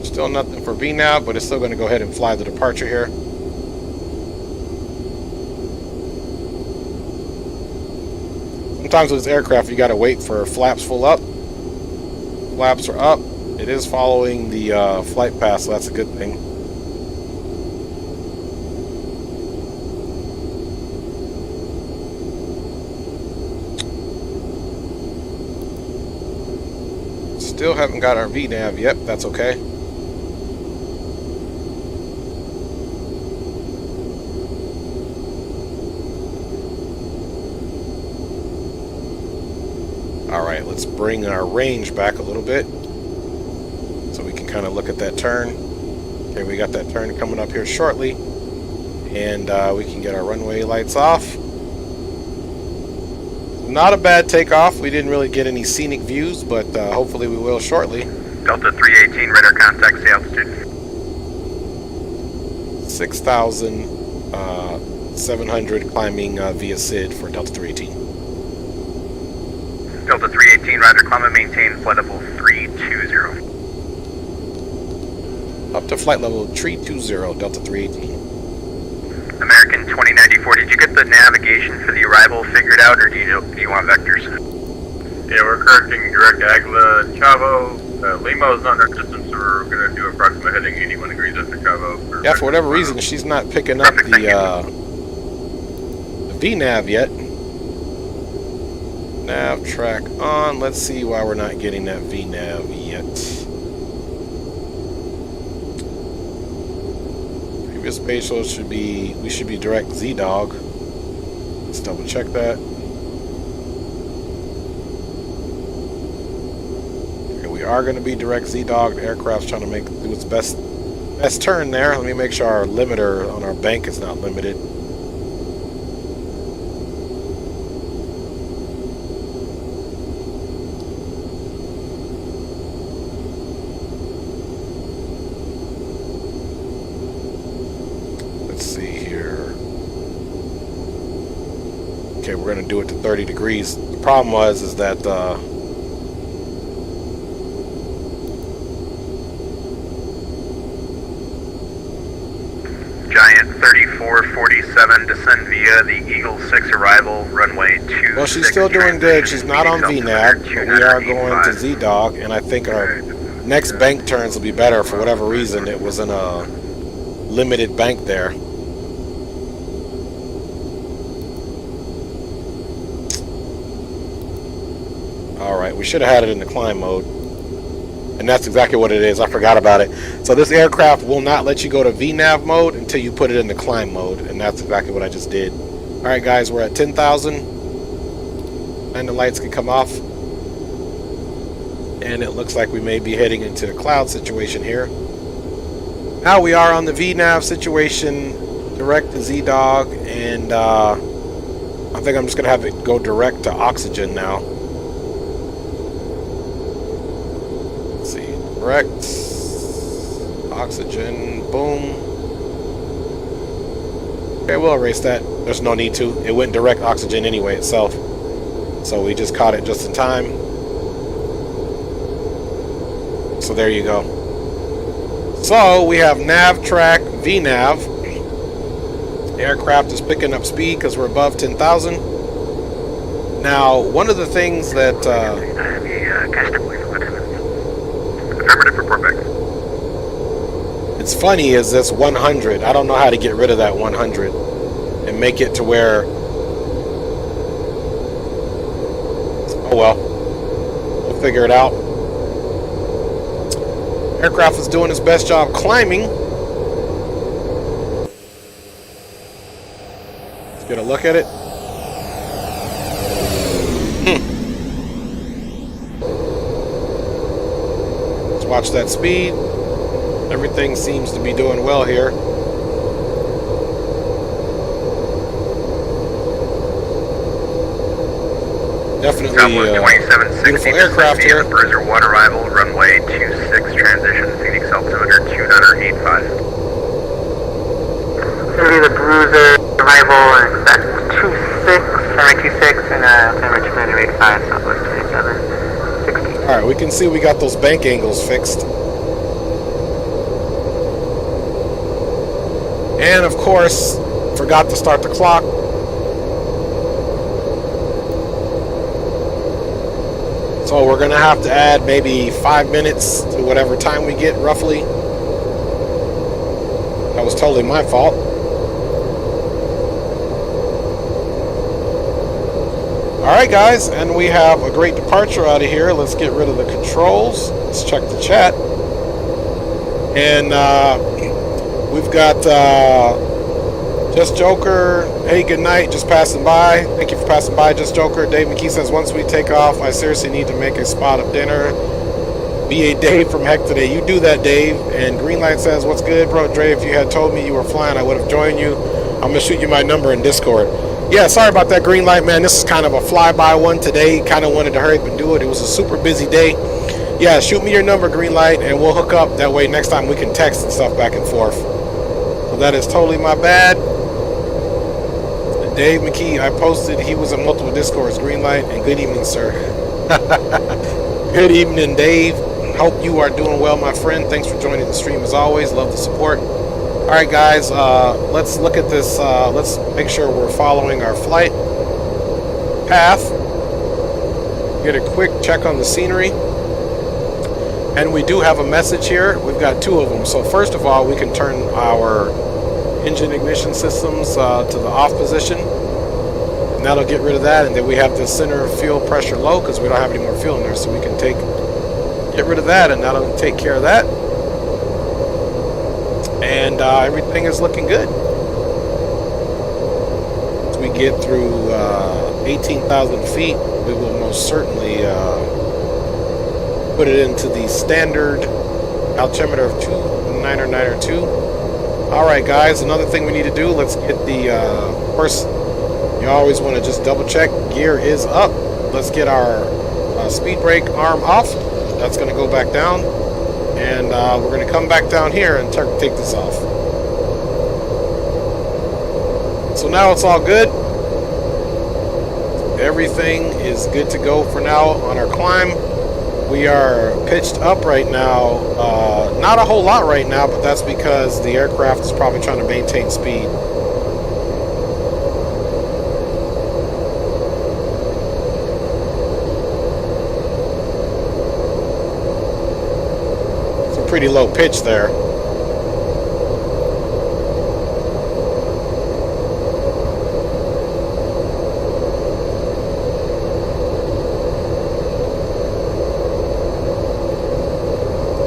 Still nothing for VNAV, but it's still going to go ahead and fly the departure here. Sometimes with this aircraft, you got to wait for flaps full up. Flaps are up. It is following the flight path, so that's a good thing. Still haven't got our VNAV yet. That's okay. Alright, let's bring our range back a little bit so we can kind of look at that turn. Okay, we got that turn coming up here shortly, and we can get our runway lights off. Not a bad takeoff. We didn't really get any scenic views, but hopefully we will shortly. Delta 318, radar contact, the altitude. 6,700 climbing via SID for Delta 318. Delta 318, roger, climb and maintain flight level 320. Up to flight level 320, Delta 318. American 2094, did you get the navigation for the arrival figured out, or do you want vectors? Yeah, we're correcting direct Agla and Chavo. Lima is not in our system, so we're going to do approximate heading 81 degrees after Chavo. Yeah, for whatever reason, she's not picking up the VNAV yet. Nav track on. Let's see why we're not getting that VNAV yet. Previous spatial we should be direct Z-Dog. Let's double check that. Okay, we are going to be direct Z-Dog. The aircraft's trying to do its best turn there. Let me make sure our limiter on our bank is not limited. Okay, we're going to do it to 30 degrees. The problem is that Giant 3447, descend via the Eagle 6 arrival, runway 2. Well, she's still doing good. She's not on VNAV, but we are going to Z-Dog, and I think our next bank turns will be better. For whatever reason, it was in a limited bank there. Alright, we should have had it in the climb mode. And that's exactly what it is. I forgot about it. So this aircraft will not let you go to VNAV mode until you put it in the climb mode. And that's exactly what I just did. Alright guys, we're at 10,000. And the lights can come off. And it looks like we may be heading into the cloud situation here. Now we are on the VNAV situation. Direct to Z-Dog. And I think I'm just going to have it go direct to oxygen now. Direct oxygen, boom. Okay, we'll erase that. There's no need to. It went direct oxygen anyway itself, so we just caught it just in time. So there you go. So we have nav track VNAV. The aircraft is picking up speed because we're above 10,000. Now, one of the things that it's funny is this 100. I don't know how to get rid of that 100 and make it to where, oh well, we'll figure it out. Aircraft is doing its best job climbing. Let's get a look at it. watch that speed. Everything seems to be doing well here. Definitely beautiful aircraft here. Bruiser water arrival, runway 26 transition, Phoenix altimeter 2985. Gonna be the Bruiser arrival and expect 26, runway 26 and altimeter 2985, Southwest 2760. Alright, we can see we got those bank angles fixed. And of course, forgot to start the clock. So we're going to have to add maybe 5 minutes to whatever time we get, roughly. That was totally my fault. Alright guys, and we have a great departure out of here. Let's get rid of the controls. Let's check the chat. And we've got Just Joker. Hey, good night. Just passing by. Thank you for passing by, Just Joker. Dave McKee says, once we take off, I seriously need to make a spot of dinner. Be a Dave from Heck today. You do that, Dave. And Greenlight says, what's good, bro? Dre, if you had told me you were flying, I would have joined you. I'm going to shoot you my number in Discord. Yeah, sorry about that, Greenlight, man. This is kind of a flyby one today. Kind of wanted to hurry up and do it. It was a super busy day. Yeah, shoot me your number, Greenlight, and we'll hook up. That way next time we can text and stuff back and forth. So that is totally my bad. Dave McKee, I posted he was in multiple Discords. Greenlight, and good evening, sir. Good evening, Dave. Hope you are doing well, my friend. Thanks for joining the stream as always. Love the support. All right, guys, let's look at this. Let's make sure we're following our flight path. Get a quick check on the scenery. And we do have a message here. We've got 2 of them. So first of all, we can turn our engine ignition systems to the off position. And that'll get rid of that. And then we have the center fuel pressure low because we don't have any more fuel in there. So we can get rid of that, and that'll take care of that. And everything is looking good. As we get through 18,000 feet, we will most certainly put it into the standard altimeter of 29902. Alright guys, another thing we need to do, let's get the, of course, you always want to just double check, gear is up. Let's get our speed brake arm off. That's going to go back down. And we're going to come back down here and take this off. So now it's all good. Everything is good to go for now on our climb. We are pitched up right now. Not a whole lot right now, but that's because the aircraft is probably trying to maintain speed. Pretty low pitch there.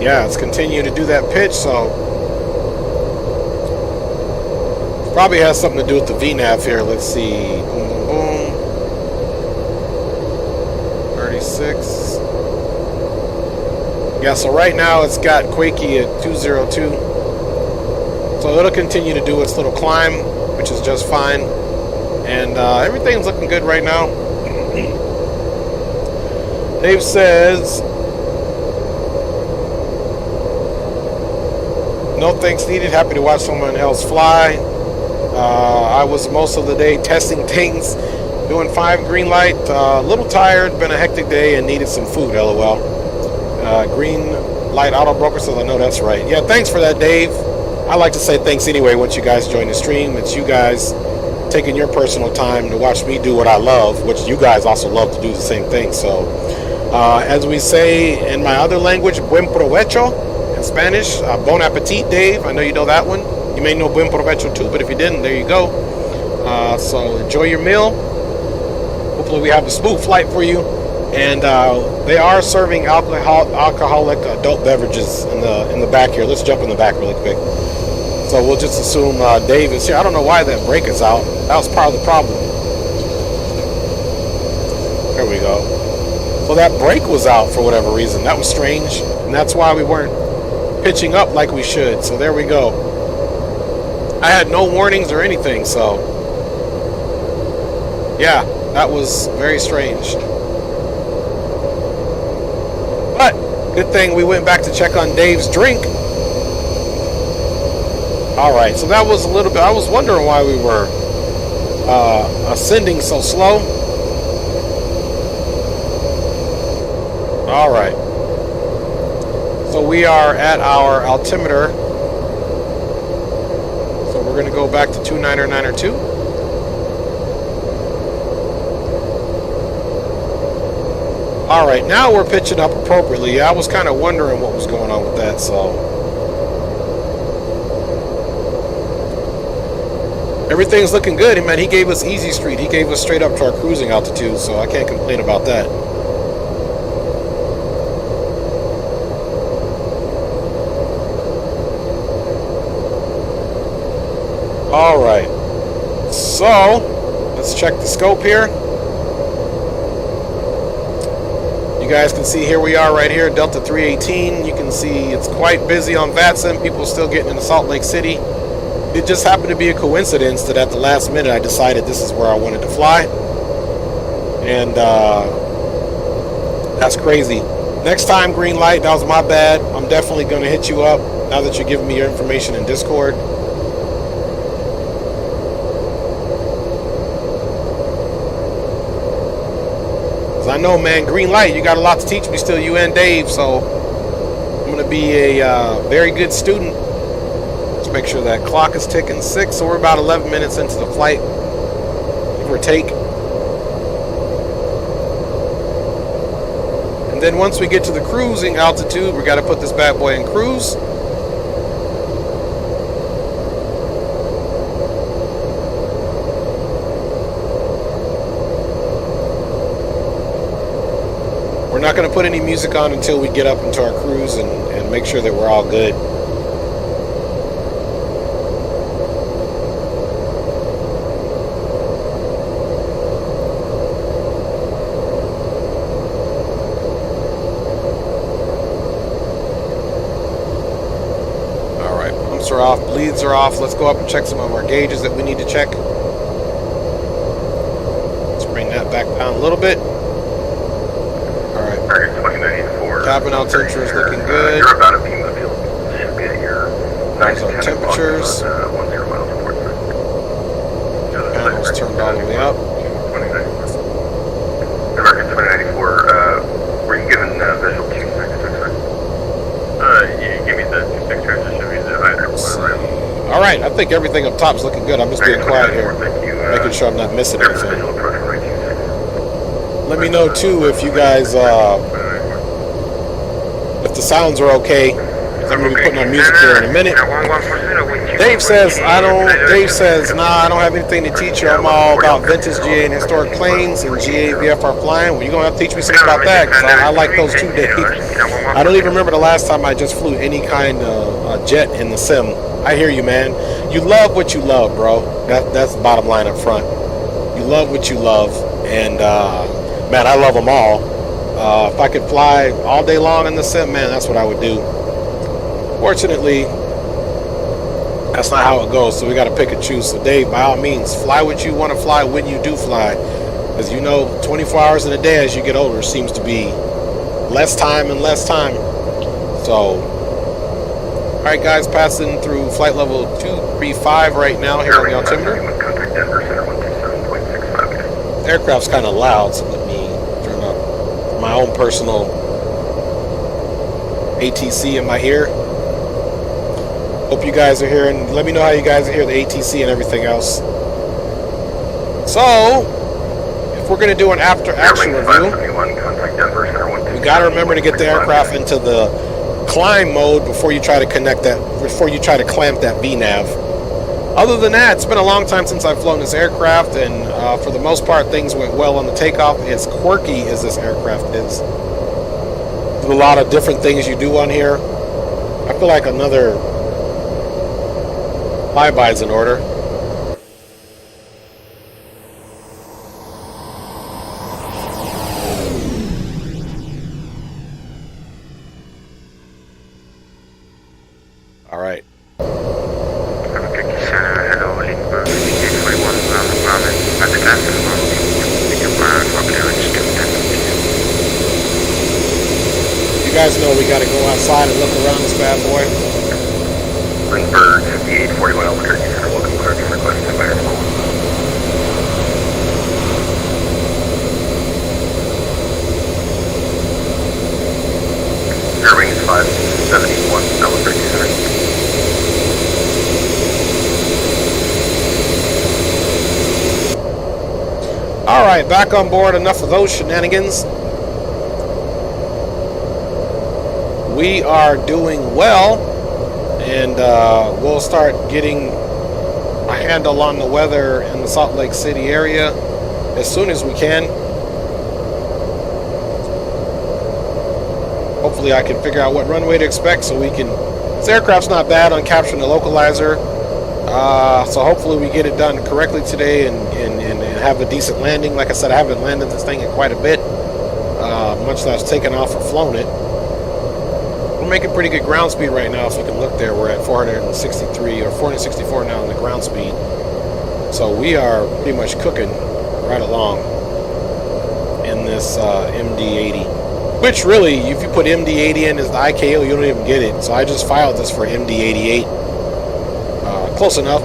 Yeah, it's continuing to do that pitch, so probably has something to do with the VNAV here. Let's see. Boom, boom, boom. 36. Yeah, so right now it's got Quakey at 202. So it'll continue to do its little climb, which is just fine. And everything's looking good right now. Dave says, no thanks needed. Happy to watch someone else fly. I was most of the day testing things, doing fine. Green light, a little tired, been a hectic day and needed some food, LOL. Green Light Auto Broker says, I know that's right. Yeah, thanks for that, Dave. I like to say thanks anyway once you guys join the stream. It's you guys taking your personal time to watch me do what I love, which you guys also love to do the same thing. So, as we say in my other language, buen provecho in Spanish. Bon appetit, Dave. I know you know that one. You may know buen provecho too, but if you didn't, there you go. So enjoy your meal. Hopefully we have a smooth flight for you. And they are serving alcoholic adult beverages in the back here. Let's jump in the back really quick. So we'll just assume Dave is here. I don't know why that brake is out. That was part of the problem. There we go. So that brake was out for whatever reason. That was strange. And that's why we weren't pitching up like we should. So there we go. I had no warnings or anything, so yeah, that was very strange. But good thing we went back to check on Dave's drink. Alright, so that was a little bit, I was wondering why we were ascending so slow. Alright, so we are at our altimeter, so we're going to go back to 29902. Alright, now we're pitching up appropriately. I was kind of wondering what was going on with that, so everything's looking good. Man, he gave us easy street. He gave us straight up to our cruising altitude, so I can't complain about that. Alright, so let's check the scope here. You guys can see here we are right here, Delta 318. You can see it's quite busy on VATSIM. People still getting into Salt Lake City. It just happened to be a coincidence that at the last minute I decided this is where I wanted to fly. And that's crazy. Next time, green light, that was my bad. I'm definitely going to hit you up now that you're giving me your information in Discord. Because I know, man, green light, you got a lot to teach me still, you and Dave, so I'm going to be a very good student. Make sure that clock is ticking 6, so we're about 11 minutes into the flight, give or take. And then once we get to the cruising altitude, we got to put this bad boy in cruise. We're not going to put any music on until we get up into our cruise and make sure that we're all good. Are off, bleeds are off. Let's go up and check some of our gauges that we need to check. Let's bring that back down a little bit. Alright. Target 2094. Cabin out temperature is looking good. You're about a beam of fuel. Should be at your There's our temperatures. 10 miles port side. Panels turned all the way up. 2094. American 2094, were you given visual cues next to it? You give me the 26 transition. Alright, I think everything up top is looking good. I'm just being quiet here, making sure I'm not missing anything. Let me know too if you guys, if the sounds are okay. I'm going to be putting on music here in a minute. Dave says, nah, I don't have anything to teach you. I'm all about vintage GA and historic planes and GA VFR flying. Well, you're going to have to teach me something about that, because I like those too, Dave. I don't even remember the last time I just flew any kind of jet in the sim. I hear you, man. You love what you love, bro. That's the bottom line up front. You love what you love, and man, I love them all. If I could fly all day long in the sim, man, that's what I would do. Fortunately, that's not how it goes, so we got to pick and choose. So Dave, by all means, fly what you want to fly when you do fly, because you know 24 hours in a day as you get older seems to be less time and less time. So alright guys, passing through flight level 235 right now here on the altimeter. The aircraft's kind of loud, so let me turn up my own personal ATC in my ear. Hope you guys are hearing. Let me know how you guys are hearing the ATC and everything else. So, if we're going to do an after action review, we got to remember to get the aircraft into the climb mode before you try to connect that, before you try to clamp that VNAV. Other than that, it's been a long time since I've flown this aircraft, and for the most part, things went well on the takeoff. As quirky as this aircraft is, there's a lot of different things you do on here. I feel like another flyby's in order. All right. Albuquerque Center, hello, Lindbergh, MD-81, ground to ground, at the captain, we can burn for clearance to You guys know we got to go outside and look around this bad boy. Lindbergh, MD-841 Albuquerque Center, welcome clearing request to fire phone. Airwings 571 Albuquerque Center. All right, back on board. Enough of those shenanigans. We are doing well, and we'll start getting a handle on the weather in the Salt Lake City area as soon as we can. Hopefully I can figure out what runway to expect so we can... This aircraft's not bad on capturing the localizer, so hopefully we get it done correctly today and have a decent landing. Like I said, I haven't landed this thing in quite a bit, much less taken off or flown it. We're making pretty good ground speed right now. If you can look there, we're at 463 or 464 now in the ground speed. So we are pretty much cooking right along in this MD-80. Which really, if you put MD-80 in as the IKO, you don't even get it. So I just filed this for MD-88. Close enough.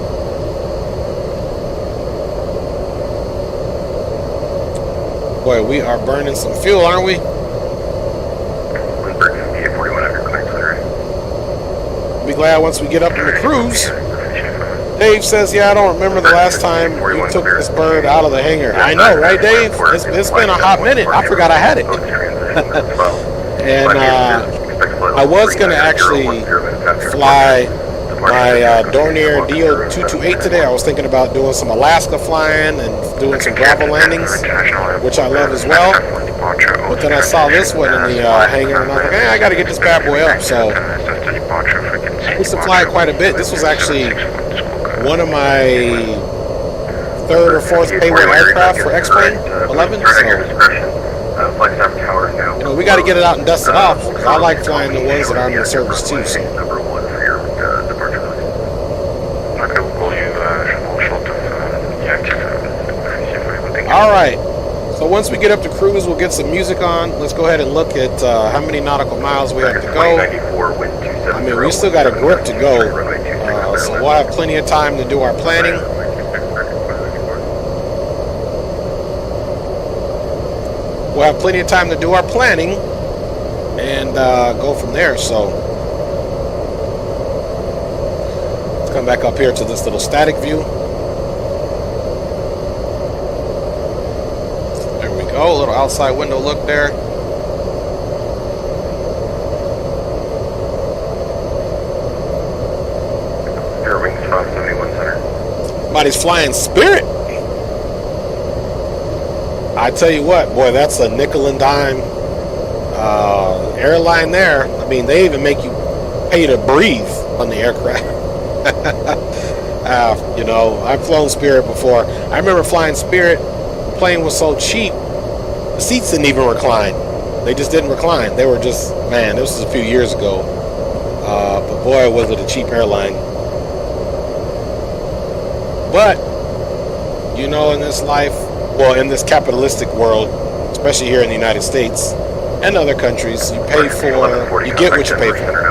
Boy, we are burning some fuel, aren't we? Lindbergh, MD-841 after clearance clear. Be glad once we get up in the cruise. Dave says, yeah, I don't remember the last time you took this bird out of the hangar. I know, right, Dave? It's been a hot minute. I forgot I had it. And I was going to actually fly my Dornier DO-228 today. I was thinking about doing some Alaska flying and doing some gravel landings, which I love as well. But then I saw this one in the hangar, and I was like, hey, I got to get this bad boy up. So I used to fly it quite a bit. This was actually one of my third or fourth payload aircraft for X-Plane 11. So, you know, we got to get it out and dust it off. I like flying the ones that aren't in service too. So. All right. So once we get up to cruise, we'll get some music on. Let's go ahead and look at how many nautical miles we have to go. I mean, we still got a grip to go, so we'll have plenty of time to do our planning. We'll have plenty of time to do our planning and go from there. So let's come back up here to this little static view. There we go, a little outside window look there. Airwings 571 Center. Somebody's flying Spirit. I tell you what, boy, that's a nickel and dime airline there. I mean, they even make you pay to breathe on the aircraft. You know, I've flown Spirit before. I remember flying Spirit. The plane was so cheap, the seats didn't even recline. They just didn't recline. They were just, man, this was a few years ago. But boy, was it a cheap airline. But, you know, in this life, well, in this capitalistic world, especially here in the United States and other countries, you pay for, you get what you pay for.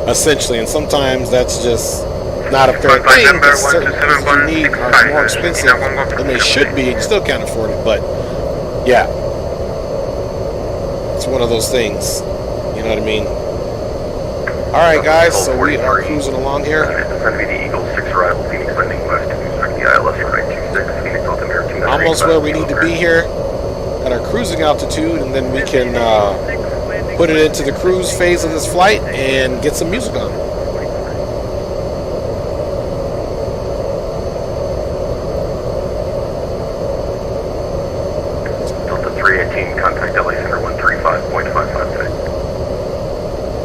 Essentially, and sometimes that's just not a fair thing because certain things you need are more expensive than they should be and you still can't afford it. But, yeah, it's one of those things, you know what I mean? All right, guys, so we are cruising along here. Almost where we need to be here at our cruising altitude, and then we can put it into the cruise phase of this flight and get some music on. Delta 318, contact LA Center 135.55 today.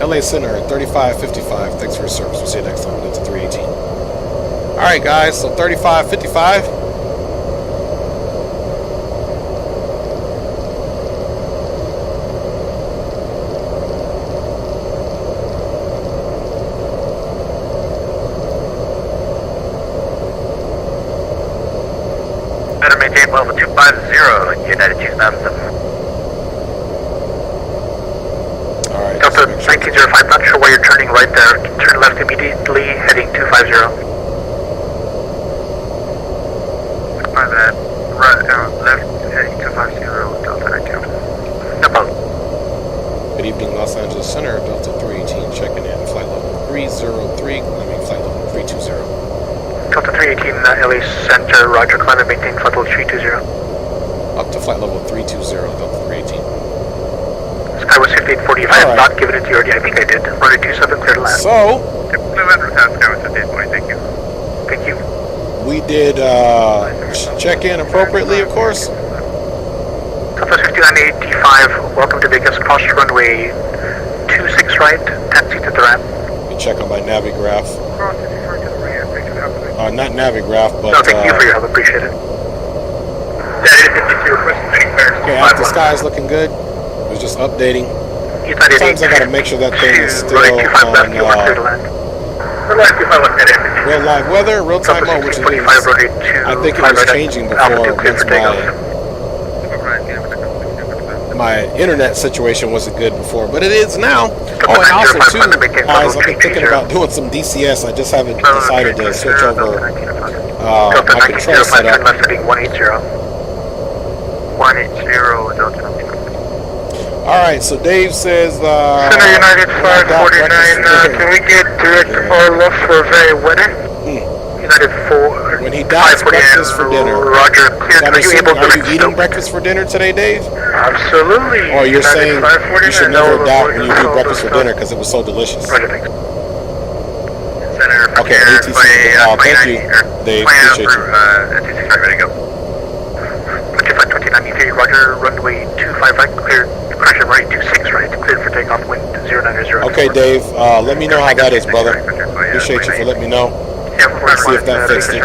LA Center 3555. Thanks for your service. We'll see you next time. Delta 318. All right, guys, so 3555. maintain level 250, United 2007. Alright. Delta 1905, not sure why you're turning right there. Turn left immediately, heading 250. My bad. Right, left, heading 250, Delta 19. No problem. Good evening, Los Angeles Center, Delta 318 checking in. Flight level 303, flight level 320. Delta 318, LA Center, roger, climb and maintain flight level 320. Up to flight level 320, Delta 318. Skywest 5845, Alright. not given it to you already, I think I did. Runway 27, clear to land. So, Skywest 5840, thank you. Thank you. we did check in appropriately, of course. Southwest 5985, welcome to Vegas, cross runway 26 right, taxi to the ramp. You check on my Navigraph. Cross is referring to the rear, thank you for helping. Not Navigraph, but No, thank you for your help, appreciate it. That is if you request any clearance. okay, after sky's looking good. It was just updating. United Sometimes I gotta make sure that thing is still on clear to land. real live weather, real time mode, which it is. I think it was changing before once my internet situation wasn't good before, but it is now. Oh, and also too, guys, I've been thinking about doing some DCS. I just haven't decided to switch over my control setup. 180. Alright, so Dave says, Center United 549, can we get direct Orloff for very weather? United 4. when he dies, breakfast for dinner. Roger, clear. So I'm assuming, are you eating breakfast for dinner today, Dave? Absolutely. Or you're saying you should never doubt when you do breakfast for dinner because it was so delicious. Roger, thanks. Center, Okay, ATC. Thank you, Dave. Appreciate you. Ready to go. 2529, Roger, runway 25 right, clear. Crash and right, 26 right, clear for takeoff, wind 090. Okay, Dave, let me know how that is, brother. Appreciate you for letting me know. See if that fixed it.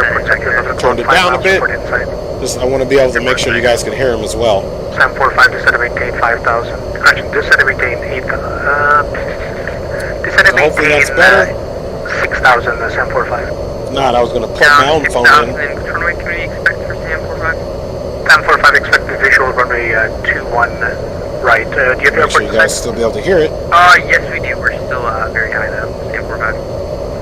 Turned it down a bit. Just, I want to be able to make sure you guys can hear him as well. Sam 45, descend and maintain 5,000. Correction, descend and maintain 8,000. Descend and Hopefully maintain that's better. 6,000, Sam 45. If not, I was going to plug my own phone in. Runway, can we expect for Sam 45? Sam 45, expect the visual runway 21 right. Do you have Make sure you guys still be able to hear it. Yes we do, we're still very high now, Sam 45.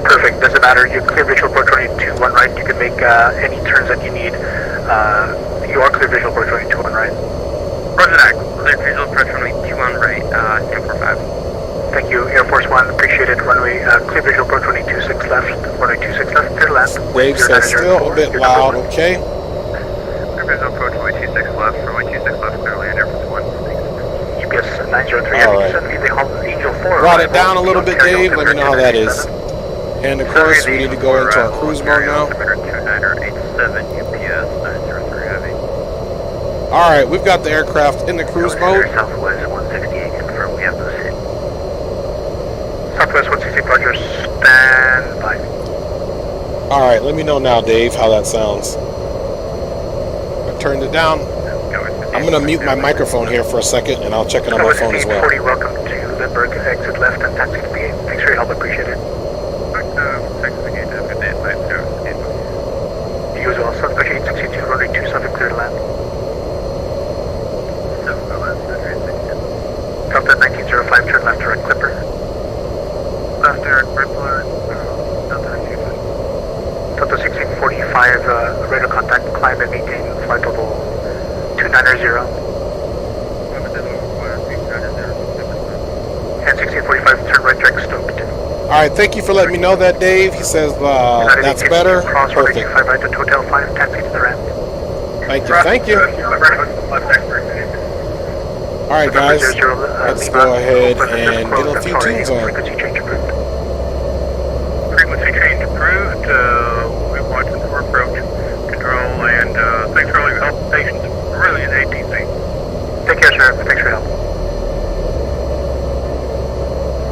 Perfect, doesn't matter. You clear visual approach runway 21 right. You can make any turns that you need. You are clear visual approach runway 21 right. Roger that, clear visual approach runway 21 right, Sam 45. Thank you, Air Force One. Appreciate it. Runway clear visual approach runway 26 left. Runway 26 left. Clear left. Dave says still a bit loud. Okay. Clear visual approach runway 26 left, runway 26 left, clear land, Air Force One. UPS 903. All right. They call Angel 4. Brought it down a little bit, Dave. Let me know how that is. And of course, we need to go into our cruise mode now. 2987 UPS 903 heavy. All right, we've got the aircraft in the cruise mode. Southwest 168, confirm we have those hit. Southwest 168, Roger, stand by. All right, let me know now, Dave, how that sounds. I turned it down. I'm going to mute my microphone here for a second, and I'll check it on my phone as well. 40, welcome to Lindbergh, exit left and taxi to B8. Thanks for your help, appreciate it. You as well, Southwest 862, runway 27, clear to land. Delta 1905, turn left direct clipper. Left direct clipper, Delta 1905. Delta 1645, radar contact, climb and maintain flight level 290. And 1645, turn right direct stoked. All right, thank you for letting me know that, Dave. He says that's better. Perfect. Right to Hotel 5, taxi to the ramp. Thank you, thank you. All right, guys, let's go ahead and get a few tunes on. Frequency change approved. Frequency change approved. We want to approach control and thanks for all your help and patience. Really an ATC. Take care, sir. Thanks for your help.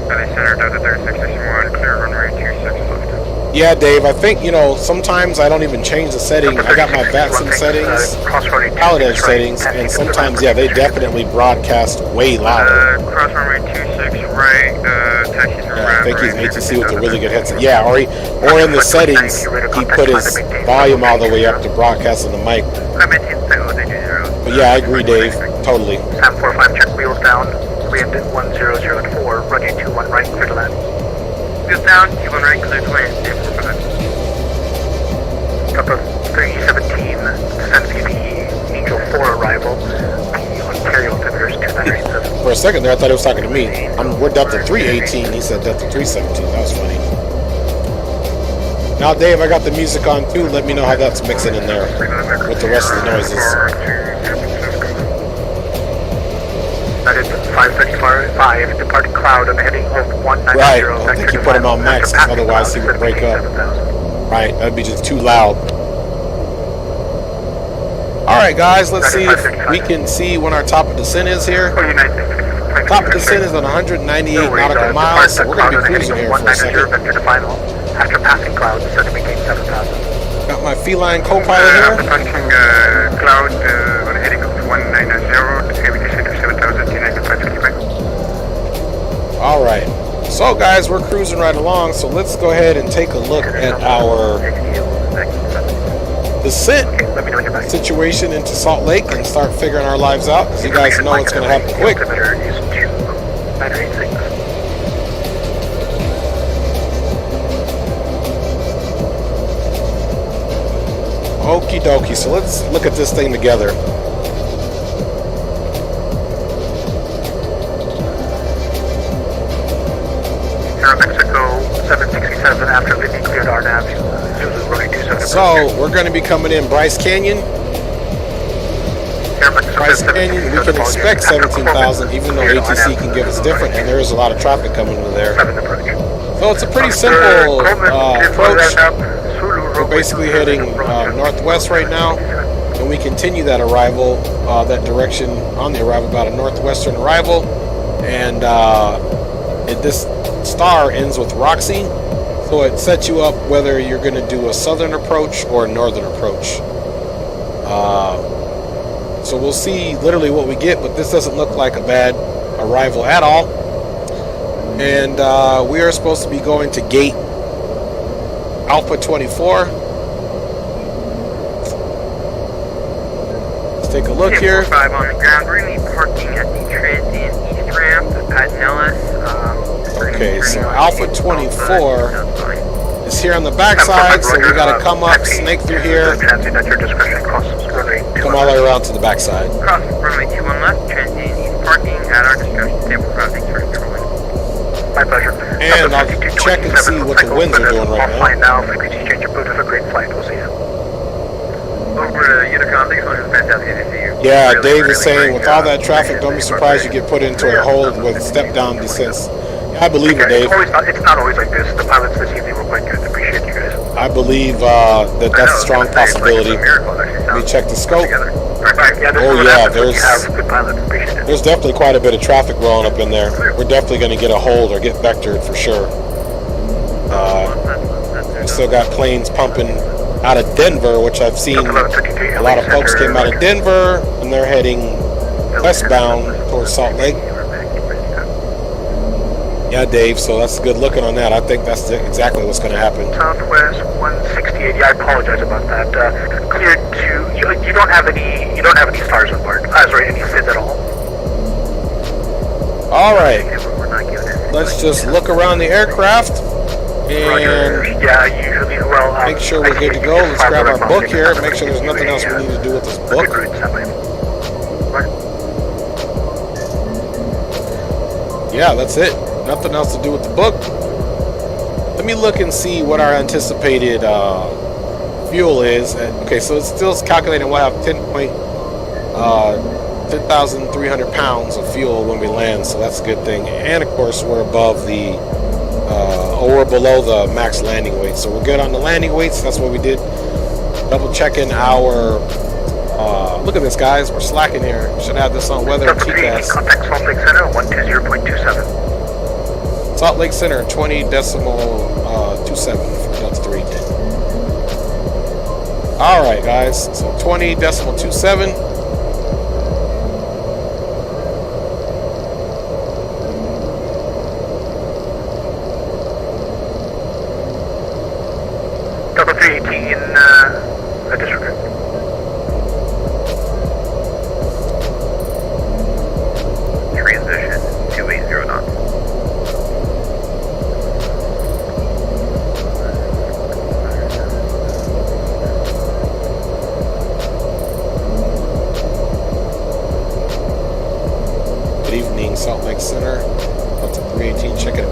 LA Center, Delta 3661, clear runway 26 left. Yeah, Dave, I think, sometimes I don't even change the setting. I got my VATSIM settings, Pilot Edge settings, and sometimes, yeah, they definitely broadcast way louder. Cross runway 26 right, taxi to Yeah, I think he's ATC with a really good headset. Yeah, or in the settings, he put his volume all the way up to broadcast on the mic. I maintain yeah, I agree, Dave. Totally. Sam 45, check wheels down. Wind 1004, runway 21 right, clear to land. Wheels down, 21 right, clear to land, Sam 45. Delta 317, descend VP, Angel 4 arrival. The Ontario altimeter is 2987. For a second there, I thought he was talking to me. We're Delta 318. He said Delta 317. That was funny. Now, Dave, I got the music on too. Let me know how that's mixing in there with the rest of the noises. That is 535, departing cloud on the heading of 190. Right. I think you put him on max, otherwise he would break up. Right. That'd be just too loud. All right, guys. Let's see if we can see when our top of descent is here. Top of descent is on 198 nautical miles, so we're going to be cruising here for a second. After passing cloud, descend to maintain 7,000. Got my feline co-pilot here. Approaching cloud on heading of 190, heavy descent of 7,000, United 555. All right. So, guys, we're cruising right along, so let's go ahead and take a look at our descent situation into Salt Lake and start figuring our lives out, because you guys know it's going to happen quick. Okie dokie, so let's look at this thing together. Aero Mexico 767 after Lindy cleared RNAV. Zulu running 27. So, we're going to be coming in Bryce Canyon. Bryce Canyon, we can expect 17,000, even though ATC can give us different, and there is a lot of traffic coming into there. So it's a pretty simple approach. We're basically heading northwest right now, and we continue that arrival, that direction on the arrival, about a northwestern arrival, and this star ends with Roxy, so it sets you up whether you're going to do a southern approach or a northern approach. So we'll see literally what we get, but this doesn't look like a bad arrival at all. And we are supposed to be going to gate Alpha 24. Let's take a look here. 5 on the ground. We're going to be parking at the transient east ramp at Nellis. Okay, so Alpha 24 is here on the backside, so we got to come up, snake through here, come all the way around to the backside. Cross runway 21 left, transient east parking at our discretion. Thanks for controlling. My pleasure. And I'll check and see what the winds are doing right now. Offline now, frequency change your boot. Have a great flight. We'll see you. Over to Unicom, thanks so much for the fantastic to see you. Yeah, Dave is saying with all that traffic, don't be surprised you get put into a hold with step-down descents. Yeah, I believe it, Dave. It's not always like this. The pilots this evening were quite good. Appreciate you guys. I believe that that's a strong possibility. Let me check the scope. Oh yeah, there's definitely quite a bit of traffic rolling up in there. We're definitely going to get a hold or get vectored for sure. We still got planes pumping out of Denver, which I've seen a lot of folks came out of Denver and they're heading westbound towards Salt Lake. Yeah, Dave, so that's good looking on that. I think that's exactly what's going to happen. Southwest 168. Yeah, I apologize about that. Cleared to you don't have any stars on board. Sorry, any SIDs at all. All right. Let's just look around the aircraft and make sure we're good to go. Let's grab our book here. Make sure there's nothing else we need to do with this book. Yeah, that's it. Nothing else to do with the book. Let me look and see what our anticipated fuel is. Okay, so it's still calculating we'll have 10,300 pounds of fuel when we land, so that's a good thing. And of course, we're above the, we're below the max landing weight, so we're good on the landing weights. That's what we did. Double checking our. Look at this, guys. We're slacking here. Should have this on weather and TCAS. Contact Salt Lake Center 120.27. Salt Lake Center 20.27 for Delta 310. All right, guys. So 20.27. Delta 318 disregard.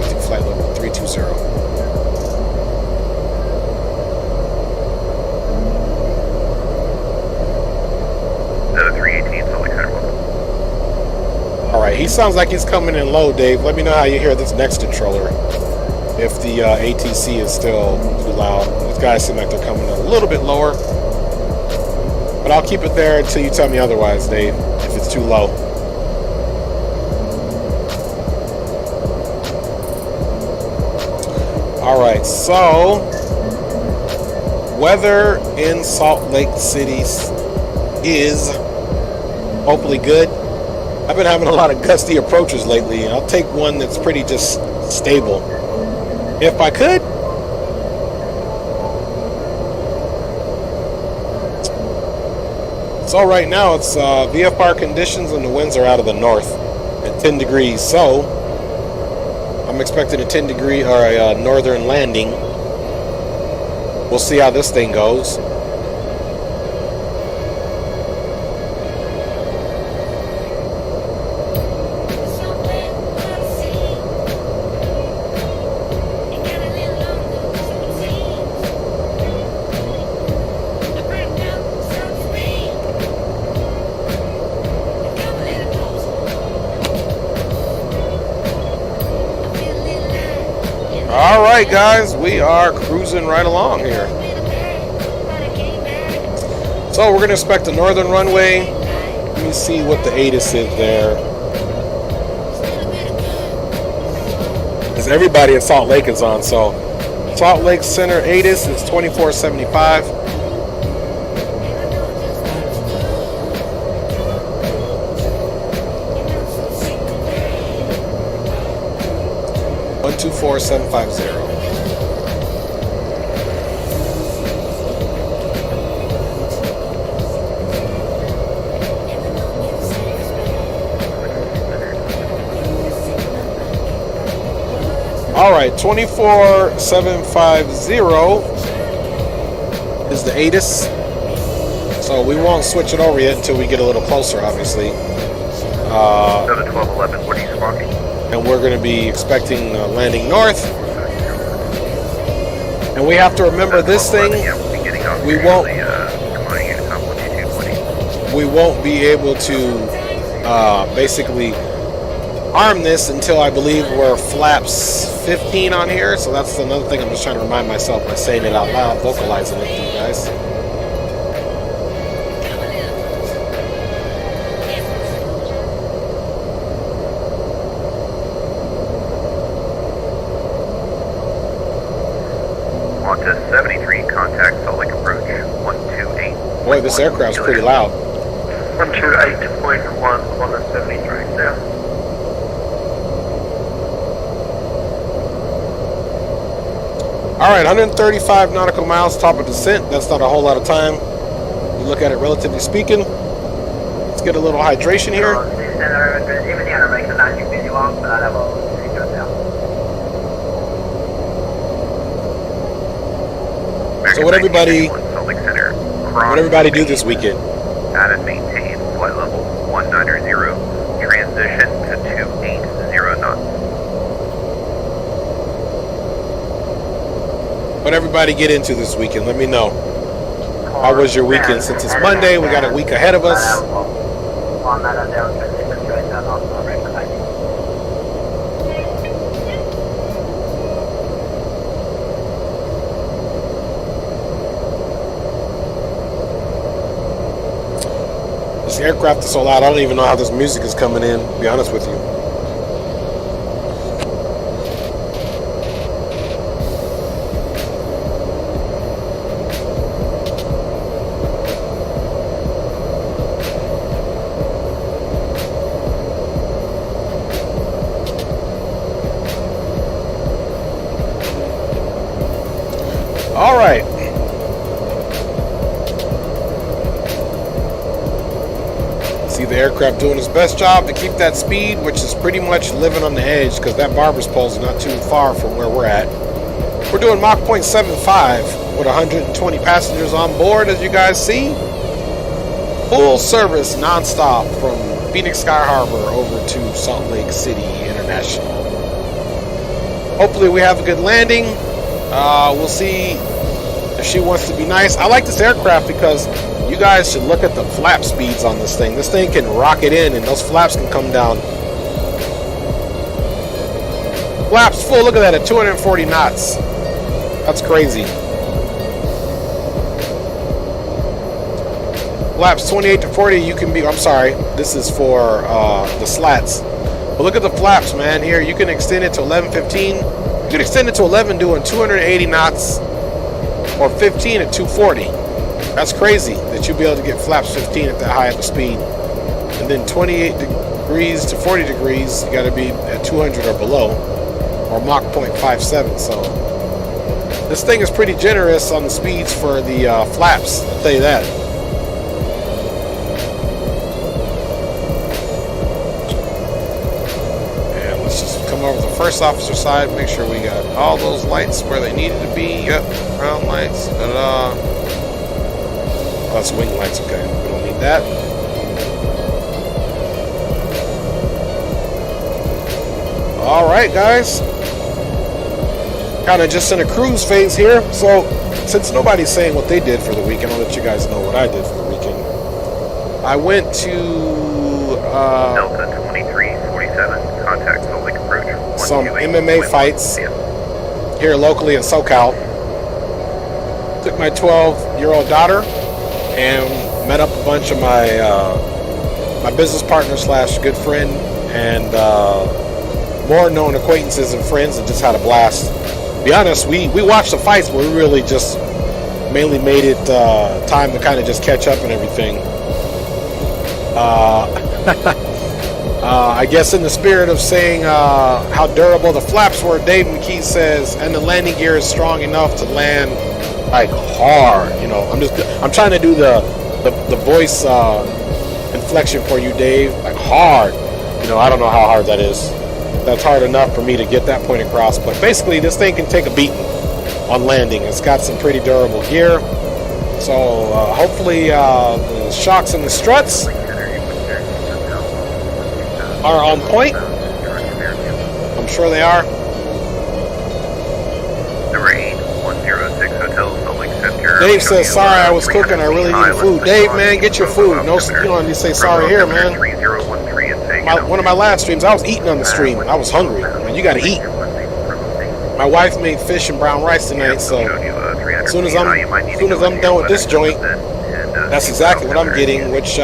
requesting flight level 320. The 318 Salt Lake Center. Alright, he sounds like he's coming in low, Dave. Let me know how you hear this next controller. If the ATC is still too loud. These guys seem like they're coming a little bit lower. But I'll keep it there until you tell me otherwise, Dave, if it's too low. Alright, so weather in Salt Lake City is hopefully good. I've been having a lot of gusty approaches lately, and I'll take one that's pretty just stable. If I could. So right now it's VFR conditions and the winds are out of the north at 10 degrees. So I'm expecting a 10 degree or a northern landing. We'll see how this thing goes. Alright guys, we are cruising right along here. So we're going to inspect the northern runway. Let me see what the ATIS is there. Because everybody at Salt Lake is on, so Salt Lake Center ATIS is 2475. 124750. All right, 24750 is the ATIS. So we won't switch it over yet until we get a little closer, obviously. So the 1211, what are you squawking? And we're going to be expecting landing north. And we have to remember this thing. We won't be able to basically arm this until I believe we're flaps 15 on here. So that's another thing I'm just trying to remind myself by saying it out loud, vocalizing it to you guys. On to 73, contact Salt Lake approach 128. Boy, this aircraft's pretty loud. 128.1 on the 73 there. Alright, 135 nautical miles, top of descent. That's not a whole lot of time. You look at it relatively speaking. Let's get a little hydration here. So what everybody do this weekend? Add and maintain flight level 190. Transition to 280 knots. What everybody get into this weekend? Let me know. How was your weekend? Since it's Monday, we got a week ahead of us. This aircraft is so loud, I don't even know how this music is coming in, to be honest with you. All right. See the aircraft doing its best job to keep that speed, which is pretty much living on the edge because that barber's pole is not too far from where we're at. We're doing Mach 0.75 with 120 passengers on board, as you guys see. Full service nonstop from Phoenix Sky Harbor over to Salt Lake City International. hopefully we have a good landing. We'll see if she wants to be nice. I like this aircraft because you guys should look at the flap speeds on this thing. This thing can rocket in and those flaps can come down. Flaps full, look at that, at 240 knots. That's crazy. Flaps 28 to 40, you can be, I'm sorry, this is for the slats. But look at the flaps, man. Here, you can extend it to 11, 15. You can extend it to 11 doing 280 knots or 15 at 240. That's crazy that you'll be able to get flaps 15 at that high of a speed. And then 28 degrees to 40 degrees, you got to be at 200 or below, or Mach 0.57. So this thing is pretty generous on the speeds for the flaps, I'll tell you that. And let's just come over to the first officer side, make sure we got all those lights where they needed to be. Yep, ground lights, da-da-da. Oh, that's wing lights, okay. We don't need that. Alright, guys. Kind of just in a cruise phase here. So, since nobody's saying what they did for the weekend, I'll let you guys know what I did for the weekend. I went to... Delta 2347, contact Salt Lake Approach. some MMA fights here locally in SoCal. Took my 12-year-old daughter and met up a bunch of my my business partner slash good friend and more known acquaintances and friends, and just had a blast. To be honest, we watched the fights, but we really just mainly made it time to kind of just catch up and everything. I guess in the spirit of saying how durable the flaps were, Dave McKee says, and the landing gear is strong enough to land like hard. You know, I'm trying to do the voice inflection for you, Dave. Like hard. You know, I don't know how hard that is. That's hard enough for me to get that point across. But basically, this thing can take a beating on landing. It's got some pretty durable gear. So hopefully the shocks and the struts are on point. I'm sure they are. Rain 106 Hotel Salt Lake Center. Dave says, sorry, I was cooking. I really need food. Dave, man, get your food. No, you don't need to say sorry here, man. One of my last streams, I was eating on the stream. I was hungry. I mean, you got to eat. My wife made fish and brown rice tonight, so as soon as I'm done with this joint, that's exactly what I'm getting, which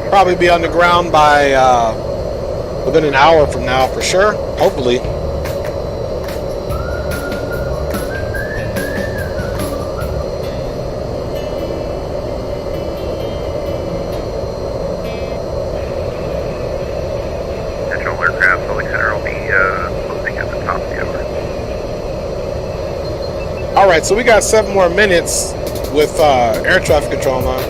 probably be on the ground by within an hour from now for sure, hopefully. Central aircraft, Salt Lake Center will be closing at the top of the hour. Alright, so we got 7 more minutes with air traffic control on.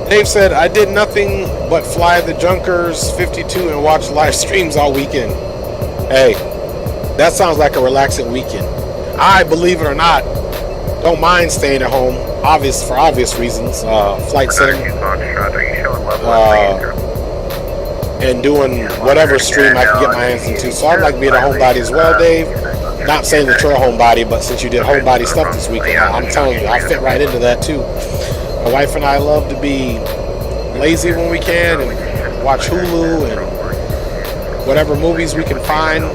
Dave said, I did nothing but fly the Junkers 52 and watch live streams all weekend. Hey, that sounds like a relaxing weekend. I, believe it or not, don't mind staying at home, for obvious reasons. Flight sim, and doing whatever stream I can get my hands into. So I'd like being a homebody as well, Dave. Not saying that you're a homebody, but since you did homebody stuff this weekend, I'm telling you, I fit right into that too. My wife and I love to be lazy when we can and watch Hulu and whatever movies we can find,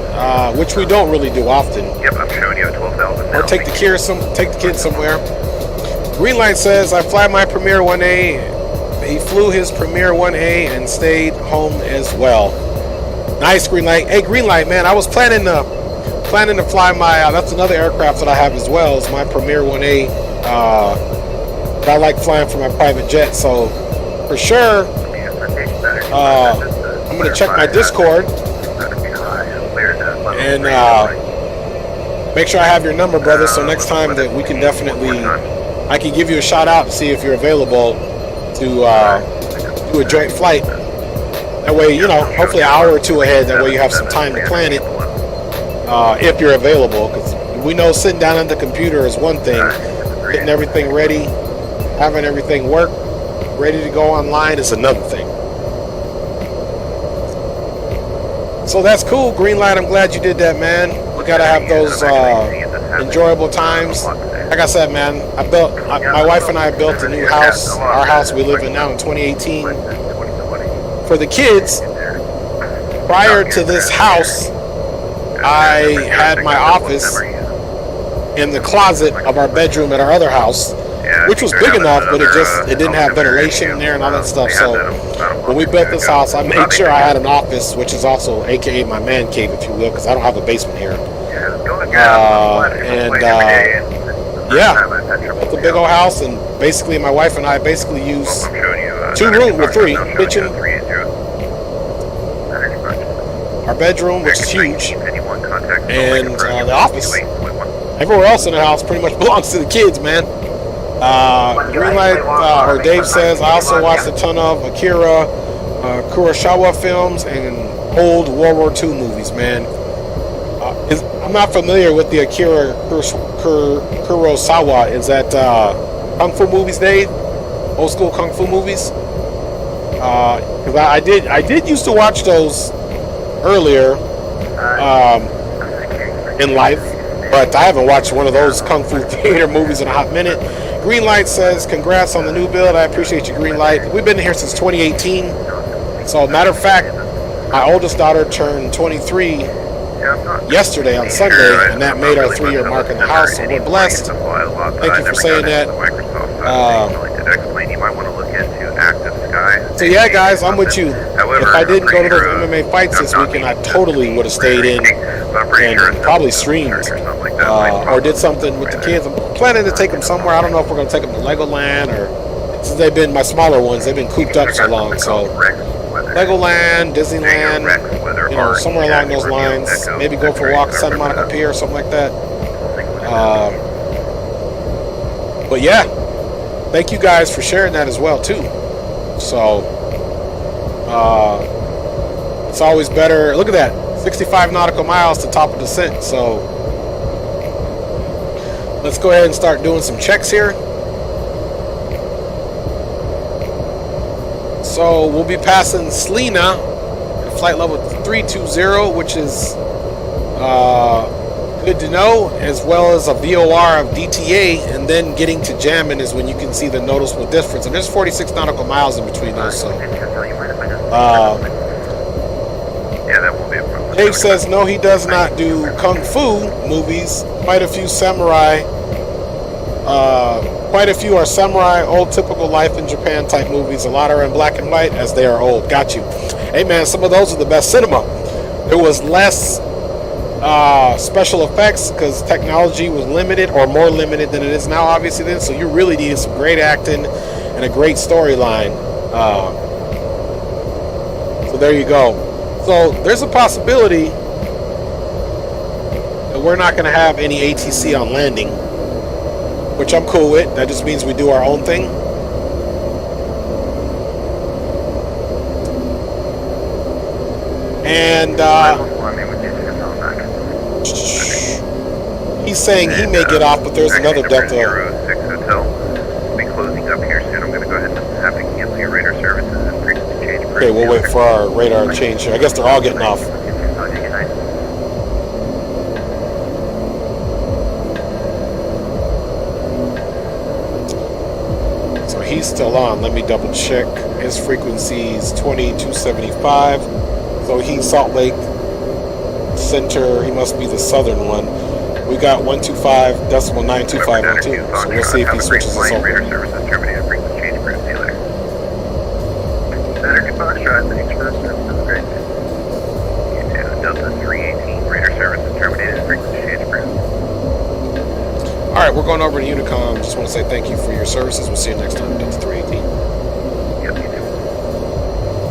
which we don't really do often. Yep, I'm showing you at 12,000. Or take the kids somewhere. Greenlight says, I fly my Premier 1A. He flew his Premier 1A and stayed home as well. Nice, Greenlight. Hey, Greenlight, man, I was planning to fly my, that's another aircraft that I have as well, is my Premier 1A. But I like flying for my private jet, so for sure, I'm going to check my Discord and make sure I have your number, brother, so next time that we can definitely, I can give you a shout out to see if you're available to do a joint flight. That way, you know, hopefully an hour or two ahead, that way you have some time to plan it, if you're available, because we know sitting down at the computer is one thing, getting everything ready, having everything work, ready to go online is another thing. So that's cool. Green light. I'm glad you did that, man. We gotta have those enjoyable times. Like I said, man, my wife and I built a new house. Our house we live in now in 2018. For the kids, prior to this house, I had my office in the closet of our bedroom at our other house, which was big enough, but it didn't have ventilation in there and all that stuff. So when we built this house, I made sure I had an office, which is also AKA my man cave, if you will, because I don't have a basement here. It's a big old house, and basically my wife and I basically use 2 rooms with 3 kitchen, our bedroom, which is huge, and the office. Everywhere else in the house pretty much belongs to the kids, man. Green light, or Dave says, I also watched a ton of Akira Kurosawa films and old World War II movies, man. I'm not familiar with the Akira Kurosawa. Is that kung fu movies, Dave? Old school kung fu movies? Because I did used to watch those earlier in life, but I haven't watched one of those kung fu theater movies in a hot minute. Green light says, congrats on the new build. I appreciate you, Green light. We've been here since 2018. So matter of fact, my oldest daughter turned 23 yesterday on Sunday, and that made our 3-year mark in the house, so we're blessed. Thank you for saying that. So yeah, guys, I'm with you. If I didn't go to those MMA fights this weekend, I totally would have stayed in and probably streamed or did something with the kids. I'm planning to take them somewhere. I don't know if we're going to take them to Legoland, or since they've been my smaller ones, they've been cooped up so long. So Legoland, Disneyland, somewhere along those lines. Maybe go for a walk at Santa Monica Pier or something like that. But yeah, thank you guys for sharing that as well too. So it's always better. Look at that, 65 nautical miles to top of descent. So let's go ahead and start doing some checks here. So we'll be passing Selena at flight level 320, which is good to know, as well as a VOR of DTA, and then getting to jamming is when you can see the noticeable difference. And there's 46 nautical miles in between those. So Dave says no, he does not do kung fu movies. Quite a few are samurai, old typical life in Japan type movies. A lot are in black and white as they are old. Got you. Hey man, some of those are the best cinema. There was less special effects because technology was limited, or more limited than it is now, obviously then. So you really needed some great acting and a great storyline. So there you go. So there's a possibility that we're not going to have any ATC on landing, which I'm cool with. That just means we do our own thing. And he's saying he may get off, but there's another Delta. Okay, we'll wait for our radar change here. I guess they're all getting off. So he's still on. Let me double check. His frequency is 2275. So he's Salt Lake Center. He must be the southern one. We got 125.92512. So we'll see if he switches us over. Alright, we're going over to Unicom. Just want to say thank you for your services. We'll see you next time. Delta 318.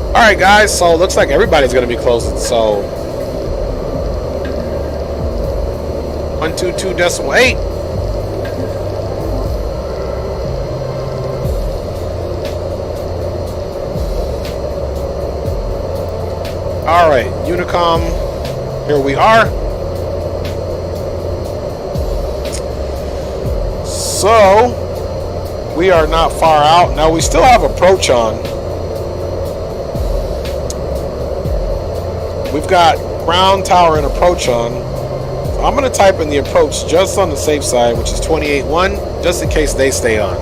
Alright guys, so it looks like everybody's going to be closing. So 122.8. Alright, Unicom, here we are. So, we are not far out. Now, we still have approach on. We've got ground tower and approach on. So I'm going to type in the approach just on the safe side, which is 28.1, just in case they stay on.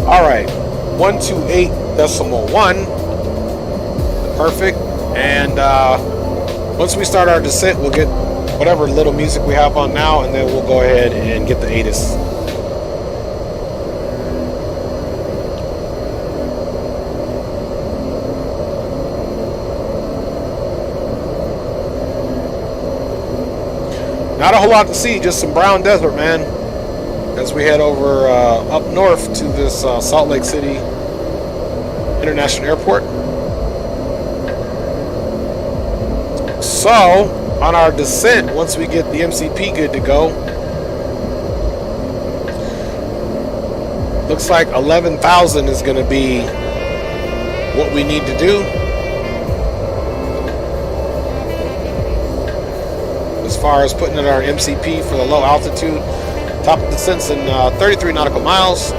All right, 128.1, perfect. And once we start our descent, we'll get whatever little music we have on now, and then we'll go ahead and get the ATIS. Not a whole lot to see, just some brown desert, man, as we head over up north to this Salt Lake City International Airport. So, on our descent, once we get the MCP good to go, looks like 11,000 is going to be what we need to do. As far as putting in our MCP for the low altitude, top of descent's in 33 nautical miles.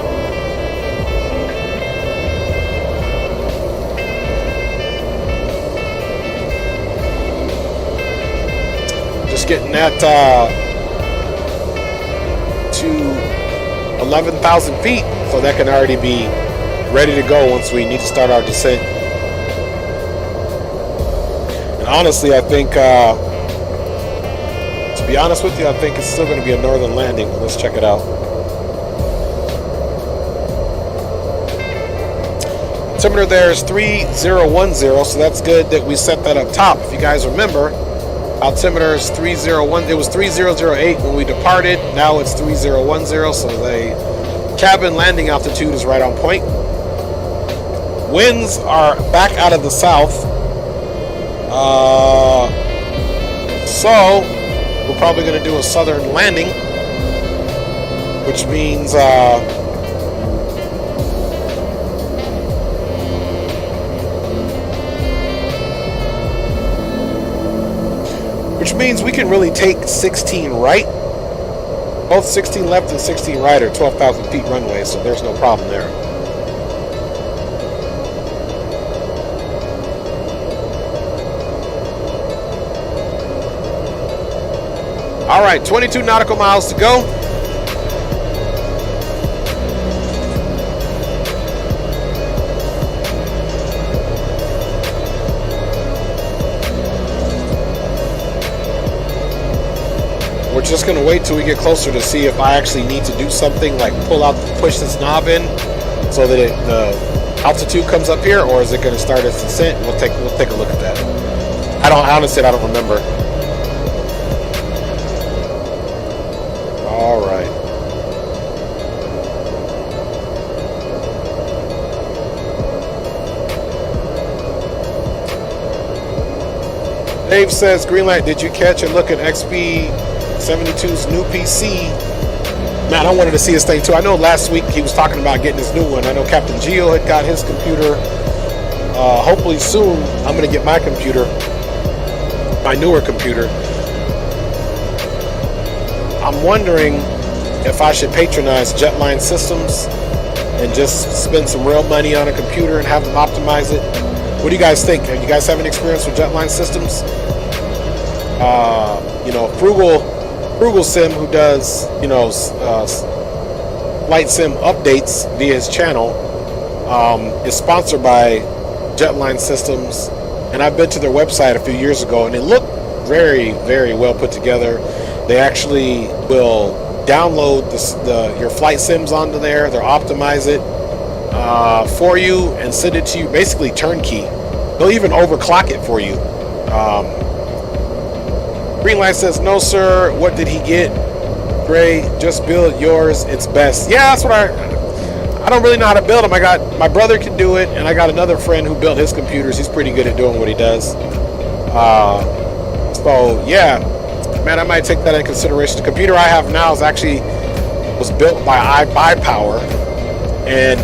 Just getting that to 11,000 feet, so that can already be ready to go once we need to start our descent. And honestly, I think, to be honest with you, I think it's still going to be a northern landing. Let's check it out. Altimeter there is 3010, so that's good that we set that up top. If you guys remember, altimeter is 301. It was 3008 when we departed. Now it's 3010, so the cabin landing altitude is right on point. Winds are back out of the south. So we're probably going to do a southern landing, which means we can really take 16 right. Both 16 left and 16 right are 12,000 feet runway, so there's no problem there. All right, 22 nautical miles to go. We're just going to wait till we get closer to see if I actually need to do something like push this knob in so that the altitude comes up here, or is it going to start its descent? We'll take a look at that. Honestly, I don't remember. All right. Dave says, Greenlight, did you catch and look at XP72's new PC? Man, I wanted to see his thing too. I know last week he was talking about getting his new one. I know Captain Geo had got his computer. Hopefully soon I'm going to get my computer, my newer computer. I'm wondering if I should patronize Jetline Systems and just spend some real money on a computer and have them optimize it. What do you guys think? Do you guys have any experience with Jetline Systems? Frugal Sim, who does, Flight Sim updates via his channel, is sponsored by Jetline Systems. And I've been to their website a few years ago, and it looked very, very well put together. They actually will download your flight sims onto there. They'll optimize it for you and send it to you, basically turnkey. They'll even overclock it for you. Greenlight says, no sir, what did he get? Gray, just build yours, it's best. Yeah, that's what I don't really know how to build them. My brother can do it, and I got another friend who built his computers. He's pretty good at doing what he does. So yeah, man, I might take that into consideration. The computer I have now was built by iPower, and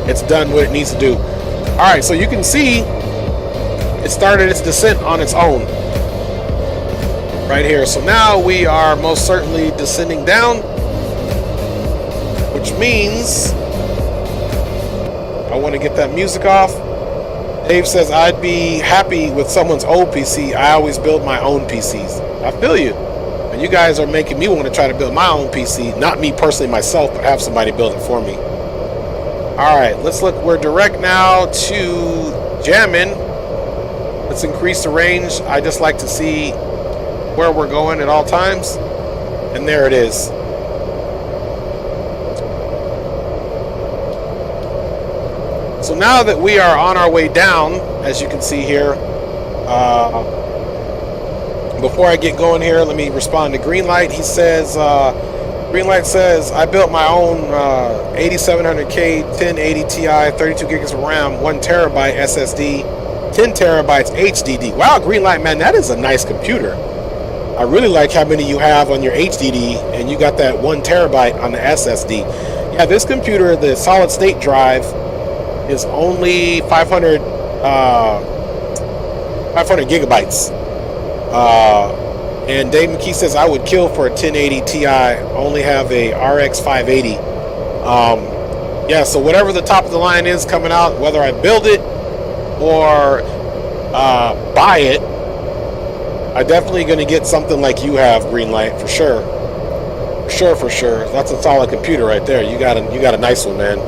it's done what it needs to do. All right, so you can see it started its descent on its own right here. So now we are most certainly descending down. which means I want to get that music off. Dave says, I'd be happy with someone's old PC. I always build my own PCs. I feel you. And you guys are making me want to try to build my own PC. Not me personally myself, but have somebody build it for me. Alright, let's look. We're direct now to jamming. Let's increase the range. I just like to see where we're going at all times. And there it is. So now that we are on our way down, as you can see here, before I get going here, let me respond to Greenlight. He says, Greenlight says, I built my own 8700K 1080 Ti, 32 gigs of RAM, 1 terabyte SSD, 10 terabytes HDD. Wow, Greenlight, man, that is a nice computer. I really like how many you have on your HDD, and you got that 1 terabyte on the SSD. Yeah, this computer, the solid state drive, is only 500 gigabytes. And Dave McKee says, I would kill for a 1080 Ti, only have a RX 580. Yeah, so whatever the top of the line is coming out, whether I build it or buy it, I'm definitely going to get something like you have, Greenlight, for sure. For sure. That's a solid computer right there. You got a nice one, man.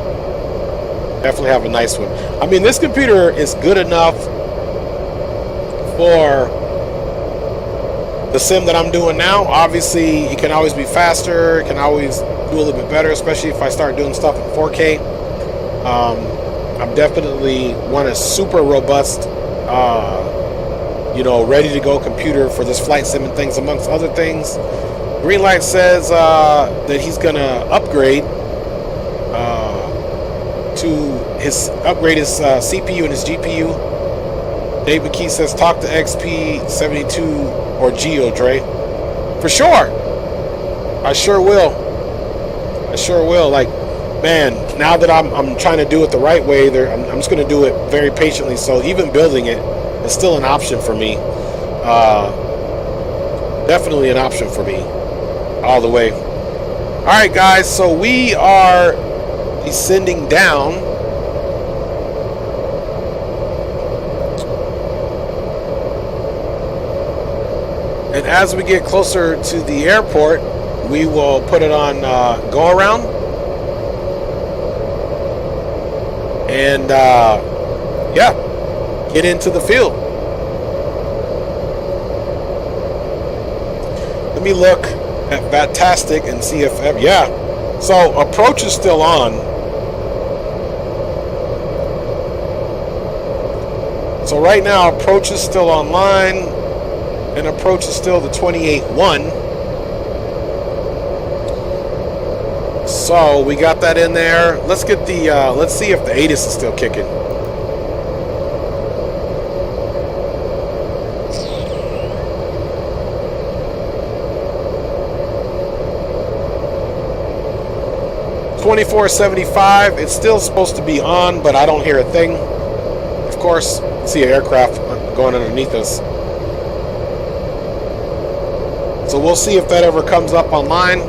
Definitely have a nice one. I mean, this computer is good enough for the sim that I'm doing now. Obviously, it can always be faster. It can always do a little bit better, especially if I start doing stuff in 4K. I'm definitely want a super robust, ready to go computer for this flight sim and things, amongst other things. Greenlight says that he's gonna upgrade upgrade his CPU and his GPU. Dave McKee says, talk to XP72 or Geo, Dre. For sure. I sure will. Like, man, now that I'm trying to do it the right way, I'm just going to do it very patiently. So even building it is still an option for me. Definitely an option for me. All the way. All right, guys. So we are descending down. And as we get closer to the airport, we will put it on go around. And yeah, get into the field. Let me look at VATSIM and see if yeah. So approach is still on. So right now approach is still online. And approach is still the 28.1. So we got that in there. Let's get the let's see if the ATIS is still kicking. $24.75. It's still supposed to be on, but I don't hear a thing. Of course, see an aircraft going underneath us. So we'll see if that ever comes up online.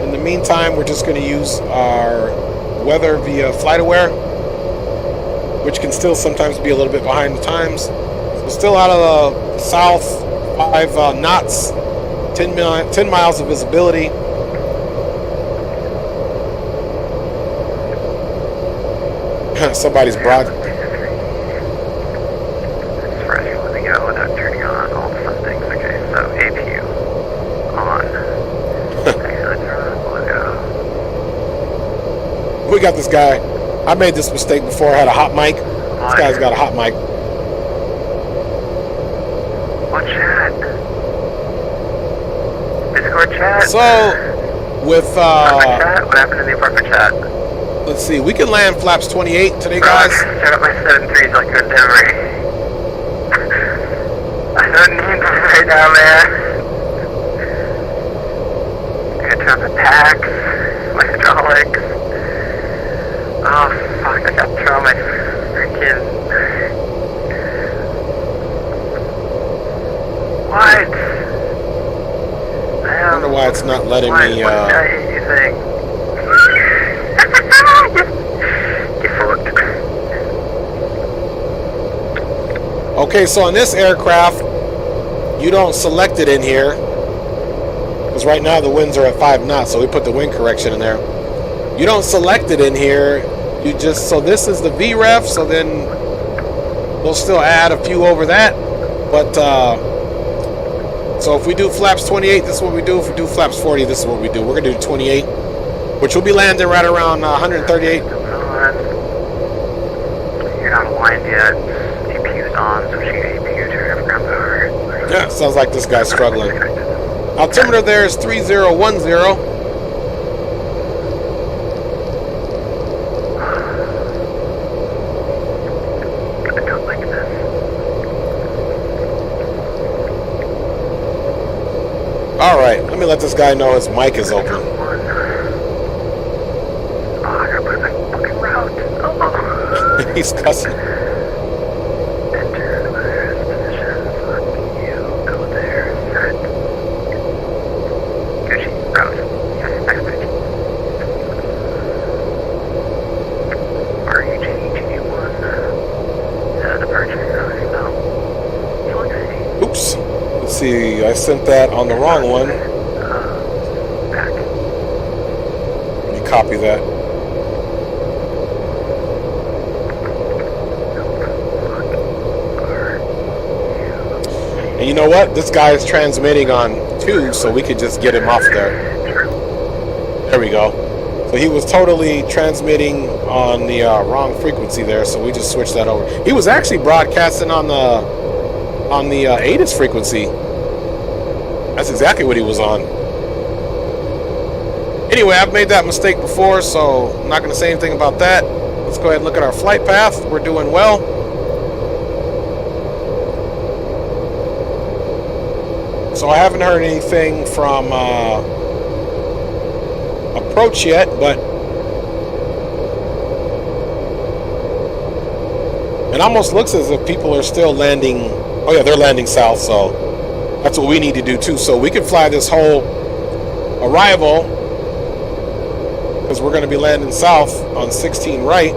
In the meantime, we're just going to use our weather via FlightAware, which can still sometimes be a little bit behind the times. So still out of the south, 5 knots, 10 miles of visibility. Somebody's broad. We got this guy. I made this mistake before. I had a hot mic. This guy's got a hot mic. What chat? Discord chat? So, with chat? What happened to the apartment chat? Let's see. We can land flaps 28 today, guys. Shut up my 7.3s like good memory. I don't need this right now, man. I gotta turn on the packs, my hydraulics. Oh fuck, I gotta turn on my freaking... What? I wonder why it's not letting me, What chat are you using? Okay, so on this aircraft, you don't select it in here. Because right now the winds are at 5 knots, so we put the wind correction in there. You don't select it in here. You just, so this is the VREF, so then we'll still add a few over that. But, so if we do flaps 28, this is what we do. If we do flaps 40, this is what we do. We're going to do 28, which will be landing right around 138. You're not aligned yet. APU's on, switching APU to aircraft power. Yeah, sounds like this guy's struggling. Altimeter there is 3010. I don't like this. Alright, let me let this guy know his mic is open. Oh, I gotta put my fucking route. Oh. He's cussing. Enter this position. Fuck you. Go there. Set. Gucci. Route. Yes, next page. RUG-G1. Departure. No. Oops. Let's see, I sent that on the wrong one. Back. Let me copy that. And you know what? This guy is transmitting on 2, so we could just get him off there. There we go. So he was totally transmitting on the wrong frequency there, so we just switched that over. He was actually broadcasting on the ATIS frequency. That's exactly what he was on. Anyway, I've made that mistake before, so I'm not going to say anything about that. Let's go ahead and look at our flight path. We're doing well. So I haven't heard anything from approach yet, but it almost looks as if people are still landing. Oh yeah, they're landing south, so that's what we need to do too. So we can fly this whole arrival because we're going to be landing south on 16 right.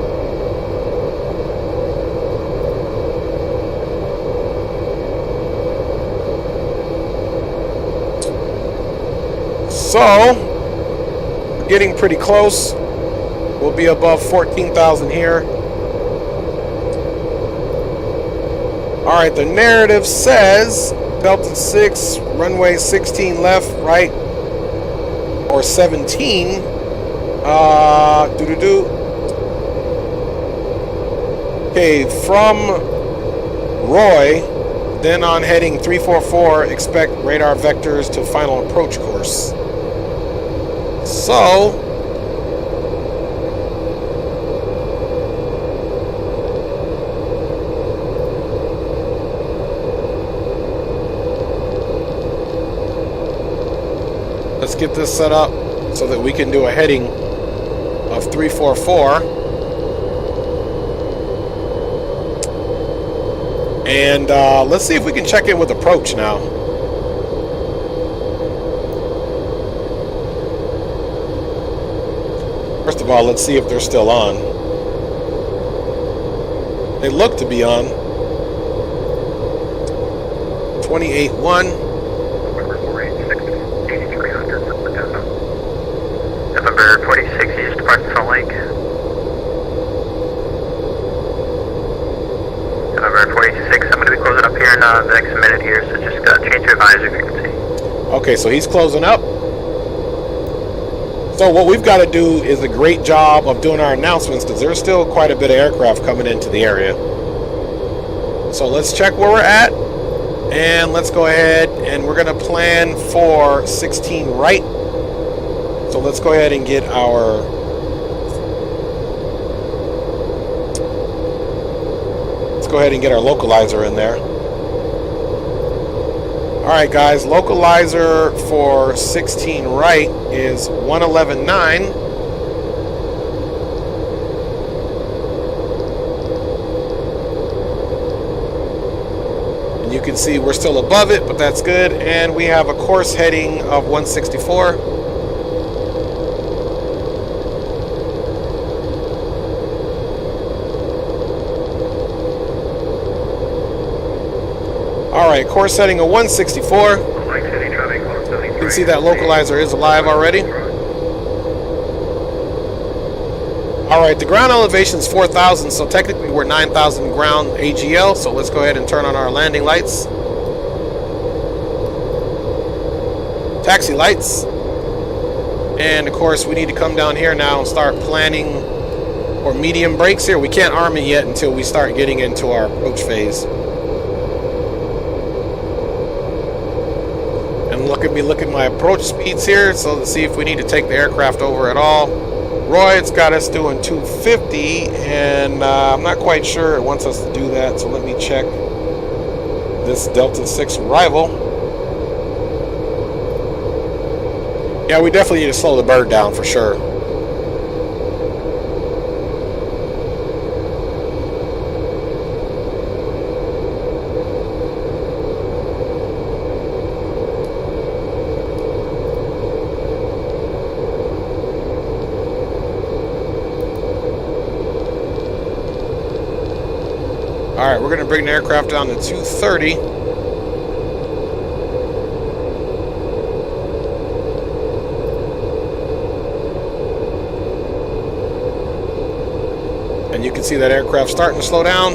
So, getting pretty close. We'll be above 14,000 here. Alright, the narrative says Delta 6, runway 16 left, right, or 17. Okay, from Roy, then on heading 344, expect radar vectors to final approach course. So, let's get this set up so that we can do a heading of 344. And let's see if we can check in with approach now. First of all, let's see if they're still on. They look to be on. 28-1. November 46, you just departed Salt Lake. November 46, I'm going to be closing up here in the next minute here, so just change your advisory frequency. Okay, so he's closing up. So what we've got to do is a great job of doing our announcements because there's still quite a bit of aircraft coming into the area. So let's check where we're at. And let's go ahead and we're going to plan for 16 right. So let's go ahead and get our localizer in there. Alright guys, localizer for 16 right is 111.9. And you can see we're still above it, but that's good. And we have a course heading of 164. Alright, course setting of 164. You can see that localizer is alive already. Alright, the ground elevation is 4,000, so technically we're 9,000 ground AGL, so let's go ahead and turn on our landing lights. Taxi lights. And of course we need to come down here now and start planning for medium brakes here. We can't arm it yet until we start getting into our approach phase. And look at my approach speeds here, so to see if we need to take the aircraft over at all. Roy, it's got us doing 250, and I'm not quite sure it wants us to do that, so let me check this Delta 6 arrival. Yeah, we definitely need to slow the bird down for sure. Alright, we're going to bring the aircraft down to 230. And you can see that aircraft starting to slow down.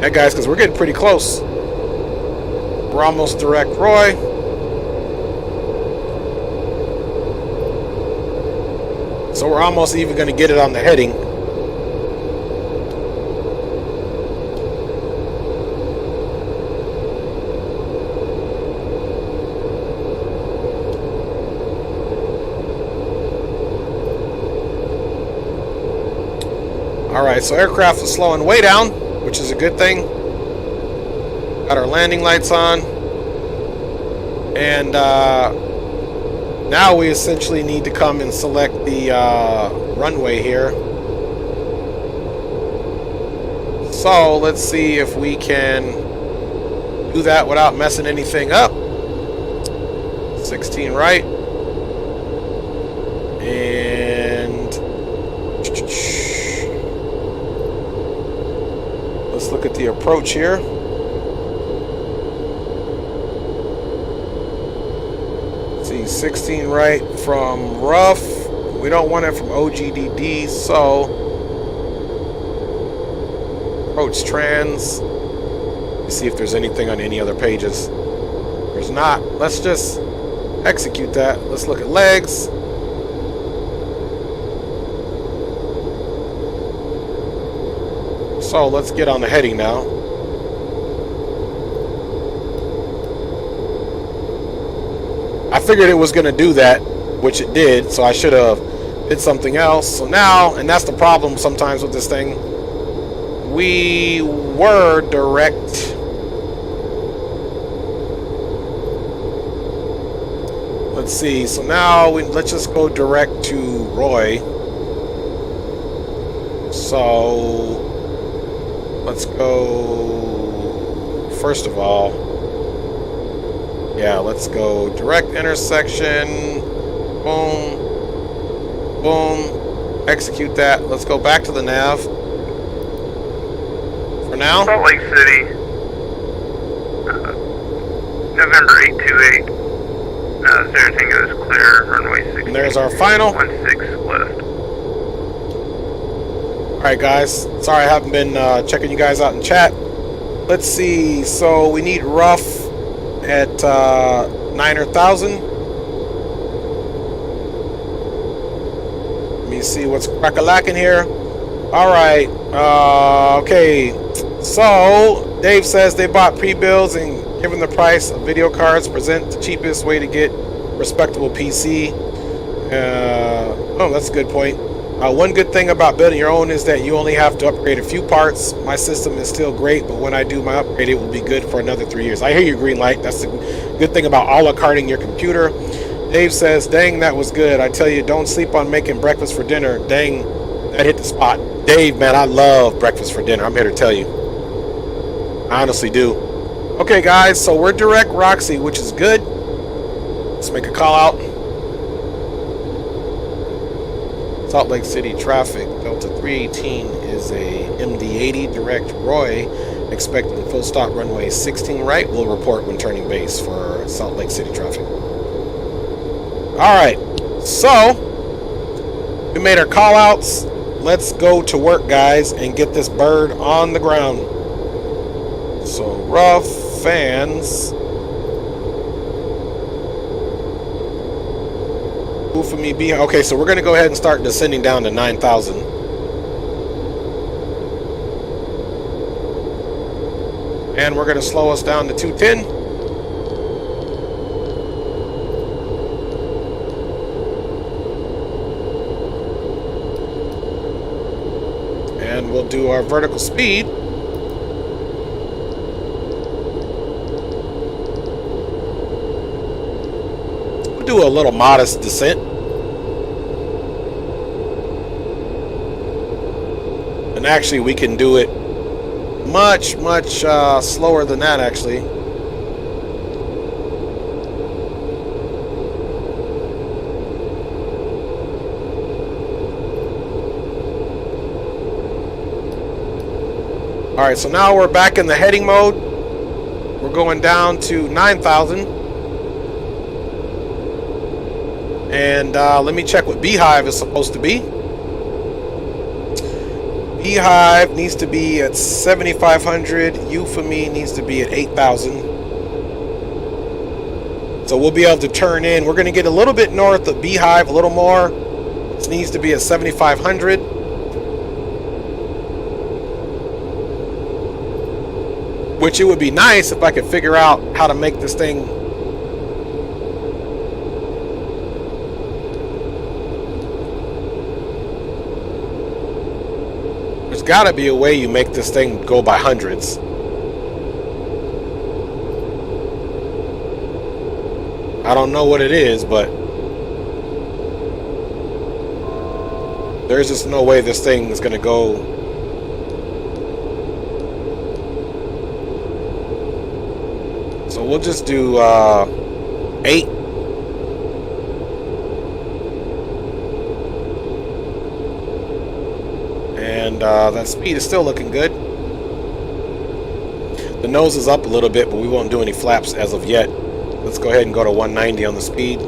Yeah, guys, because we're getting pretty close. We're almost direct Roy. So we're almost even going to get it on the heading. Alright, so aircraft is slowing way down, which is a good thing. Got our landing lights on. And now we essentially need to come and select the runway here. So let's see if we can do that without messing anything up. 16 right. And let's look at the approach here. Let's see, 16 right from rough. We don't want it from OGDD, so approach trans. Let's see if there's anything on any other pages. There's not. Let's just execute that. Let's look at legs. So let's get on the heading now. I figured it was going to do that, which it did, so I should have did something else. So now, and that's the problem sometimes with this thing, we were direct. Let's see, so now let's just go direct to Roy. So let's go, first of all, yeah, let's go direct intersection, boom, boom, execute that. Let's go back to the nav for now. Salt Lake City, November 828, everything goes clear, runway 16. And there's our final. 16 left. Alright guys, sorry I haven't been checking you guys out in chat. Let's see, so we need rough at 9,000. Let me see what's crack-a-lacking here. Alright, okay, so Dave says they bought pre-builds and given the price of video cards present the cheapest way to get respectable PC. Oh, that's a good point. One good thing about building your own is that you only have to upgrade a few parts. My system is still great, but when I do my upgrade, it will be good for another 3 years. I hear you, Greenlight. That's the good thing about a la carting your computer. Dave says, dang, that was good. I tell you, don't sleep on making breakfast for dinner. Dang, that hit the spot. Dave, man, I love breakfast for dinner. I'm here to tell you. I honestly do. Okay, guys, so we're direct Roxy, which is good. Let's make a call out. Salt Lake City traffic, Delta 318 is a MD-80 direct Roy, Expecting full stop runway 16 right. We'll report when turning base for Salt Lake City traffic. Alright, so we made our call outs. Let's go to work, guys, and get this bird on the ground. So rough fans. For me, be okay. So we're gonna go ahead and start descending down to 9,000. And we're gonna slow us down to 210. And we'll do our vertical speed. We'll do a little modest descent. And actually we can do it much slower than that, actually. Alright, so now we're back in the heading mode. We're going down to 9,000. And let me check what Beehive is supposed to be. Beehive needs to be at 7,500. Euphemy needs to be at 8,000. So we'll be able to turn in. We're going to get a little bit north of Beehive, a little more. This needs to be at 7,500. Which it would be nice if I could figure out how to make this thing got to be a way you make this thing go by hundreds. I don't know what it is, but there's just no way this thing is going to go. So we'll just do 8. And that speed is still looking good. The nose is up a little bit, but we won't do any flaps as of yet. Let's go ahead and go to 190 on the speed.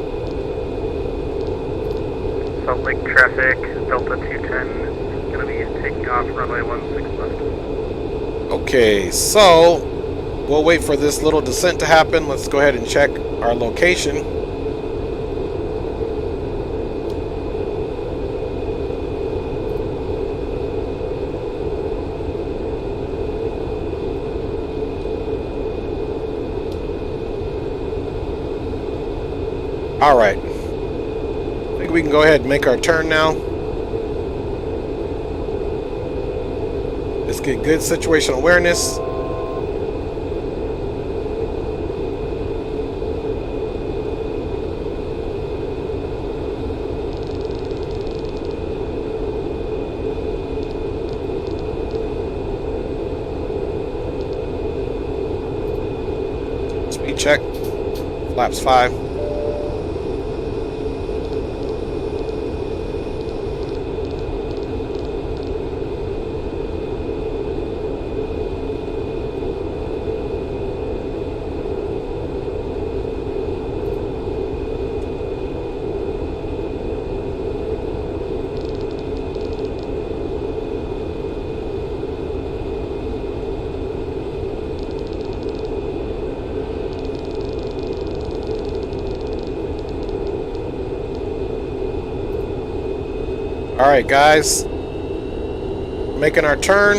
Salt Lake traffic, Delta 210, going to be taking off runway 16 left. Okay, so we'll wait for this little descent to happen. Let's go ahead and check our location. Alright, I think we can go ahead and make our turn now. Let's get good situational awareness. Speed check, flaps 5. Alright guys, making our turn,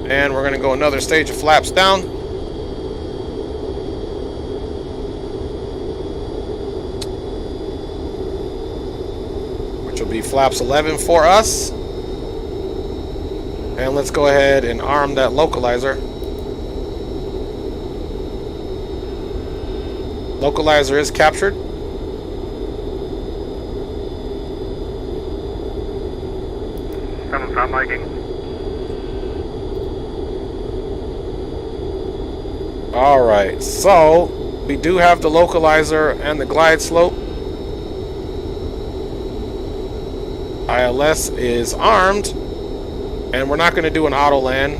and we're going to go another stage of flaps down. Which will be flaps 11 for us. And let's go ahead and arm that localizer. Localizer is captured. Someone's not liking. Alright, so we do have the localizer and the glide slope. ILS is armed. And we're not going to do an auto land.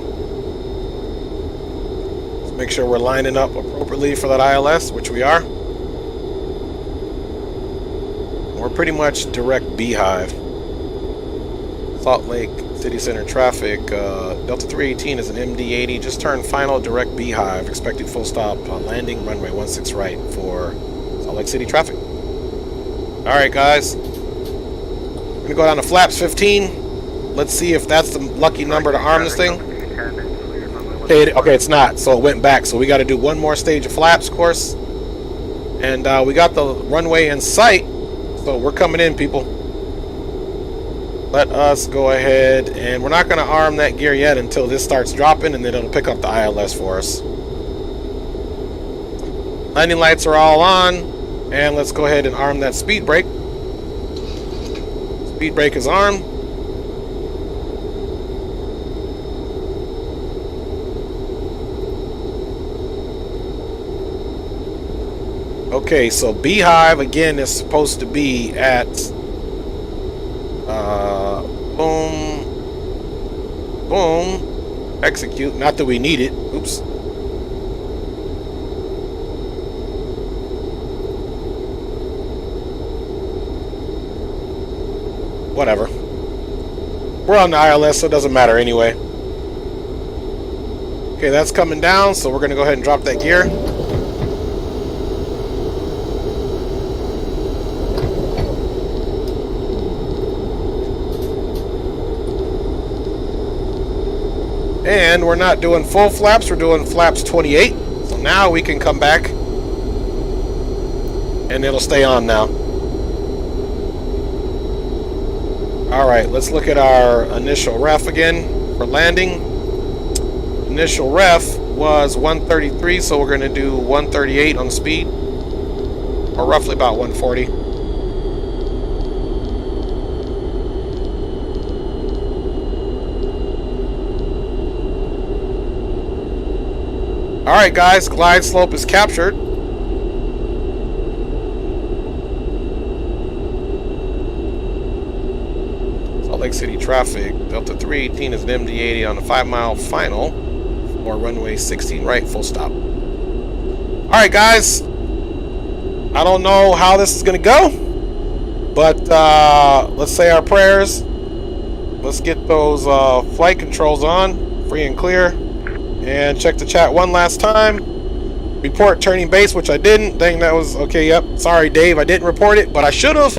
Let's make sure we're lining up appropriately for that ILS, which we are. We're pretty much direct beehive. Salt Lake City Center traffic. Delta 318 is an MD-80. Just turned final direct beehive. Expected full stop on landing runway 16 right for Salt Lake City traffic. Alright guys. I'm going to go down to flaps 15. Let's see if that's the lucky number to arm this thing. Okay, it's not. So it went back. So we got to do one more stage of flaps, of course. And we got the runway in sight. So we're coming in, people. Let us go ahead, and we're not going to arm that gear yet until this starts dropping, and then it'll pick up the ILS for us. Landing lights are all on, and let's go ahead and arm that speed brake. Speed brake is armed. Okay, so Beehive again is supposed to be at boom, boom, execute. Not that we need it. Oops. Whatever. We're on the ILS, so it doesn't matter anyway. Okay, that's coming down, so we're going to go ahead and drop that gear. And we're not doing full flaps, we're doing flaps 28. So now we can come back and it'll stay on now. Alright, let's look at our initial ref again for landing. Initial ref was 133, so we're going to do 138 on the speed, or roughly about 140. Alright guys, glide slope is captured. Salt Lake City traffic. Delta 318 is an MD-80 on a 5-mile final for runway 16 right, full stop. Alright guys, I don't know how this is going to go, but let's say our prayers. Let's get those flight controls on, free and clear. And check the chat one last time. Report turning base, which I didn't. Dang, that was okay. Yep. Sorry, Dave. I didn't report it, but I should have.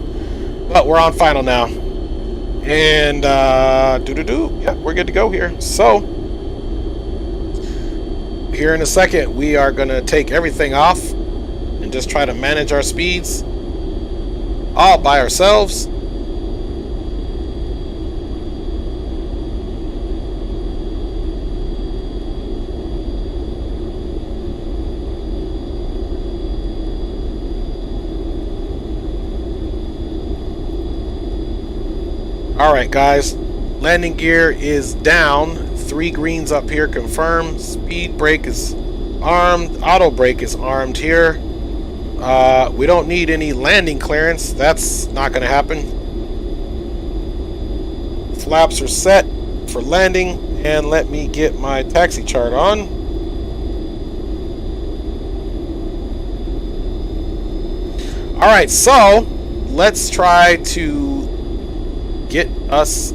But we're on final now. And yeah, we're good to go here. So here in a second, we are gonna take everything off and just try to manage our speeds all by ourselves. Alright guys, landing gear is down, 3 greens up here confirmed, speed brake is armed, auto brake is armed here. We don't need any landing clearance, that's not going to happen. Flaps are set for landing, and let me get my taxi chart on. Alright, so let's try to get us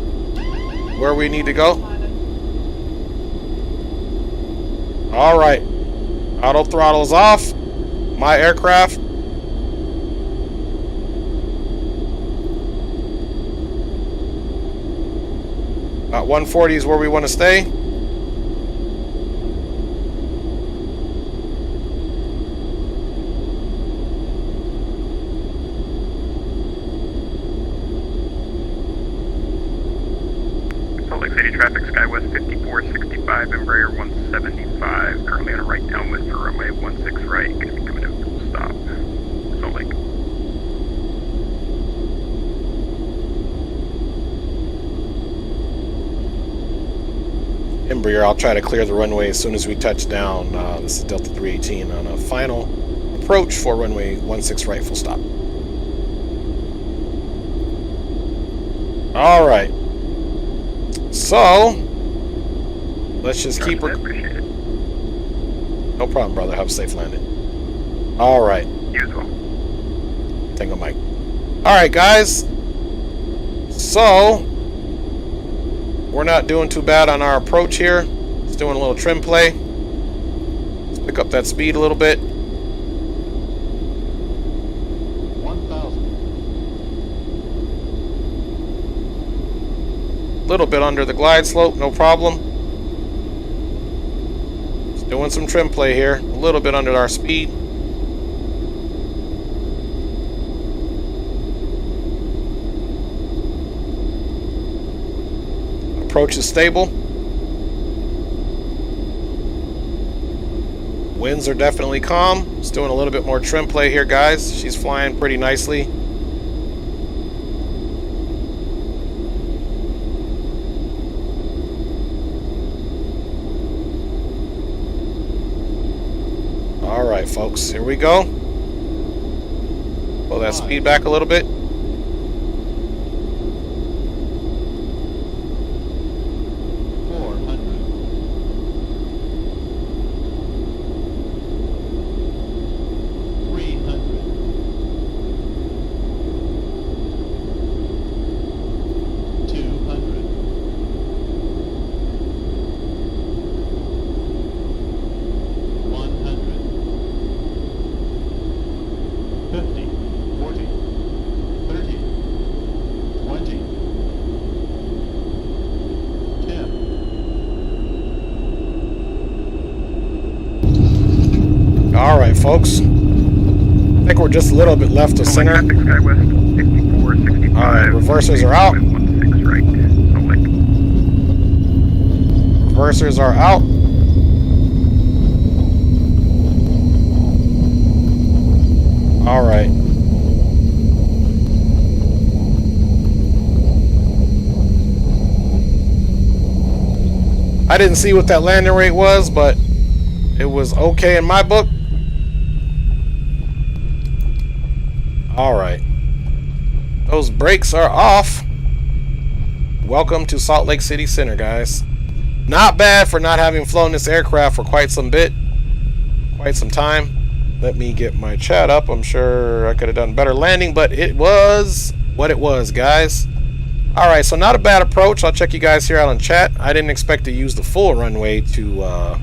where we need to go. Alright, auto throttle is off. My aircraft. About 140 is where we want to stay. Traffic Skywest 5465, Embraer 175, currently on a right downwind for runway 16 right, going to be coming to a full stop. Salt Lake. Embraer, I'll try to clear the runway as soon as we touch down. This is Delta 318 on a final approach for runway 16 right, full stop. Alright. So, let's just keep her. Appreciate it. No problem, brother. Have a safe landing. All right. You as well. Tango Mike. All right, guys. So we're not doing too bad on our approach here. Just doing a little trim play. Let's pick up that speed a little bit. 1,000. Little bit under the glide slope, no problem. Just doing some trim play here. A little bit under our speed. Approach is stable. Winds are definitely calm. Just doing a little bit more trim play here, guys. She's flying pretty nicely. All right, folks, here we go. Pull that speed back a little bit. 400. 300. 200. 100. 50, 40, 30, 20, 10. All right, folks. I think we're just a little bit left of center. Traffic SkyWest 64, 65. All right, reversers are out. 16 right. Salt Lake. Reversers are out. All right. I didn't see what that landing rate was, but it was okay in my book. All right. Those brakes are off. Welcome to Salt Lake City Center, guys. Not bad for not having flown this aircraft for quite some time. Let me get my chat up. I'm sure I could have done better landing, but it was what it was, guys. All right, so not a bad approach. I'll check you guys here out on chat. I didn't expect to use the full runway to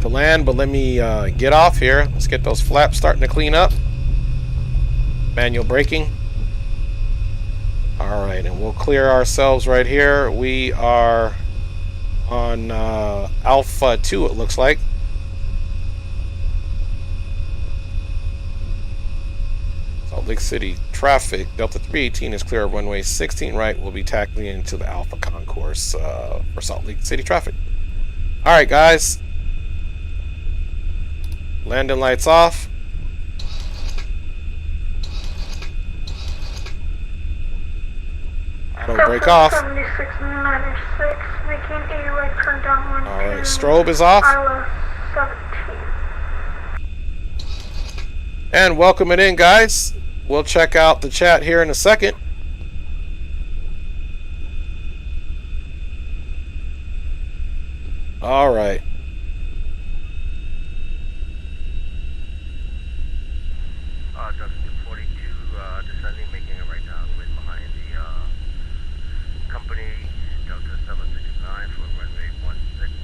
land, but let me get off here. Let's get those flaps starting to clean up. Manual braking. All right, and we'll clear ourselves right here. We are on Alpha 2, it looks like. Salt Lake City traffic. Delta 318 is clear of runway 16 right. We'll be tackling into the Alpha concourse for Salt Lake City traffic. All right, guys. Landing lights off. Auto brake off. 7696, making a right turn downwind. All right, strobe is off. Isla 17. And welcome it in, guys. We'll check out the chat here in a second. All right. Delta 242, descending, making a right downwind behind the company. Delta 769 for runway 16.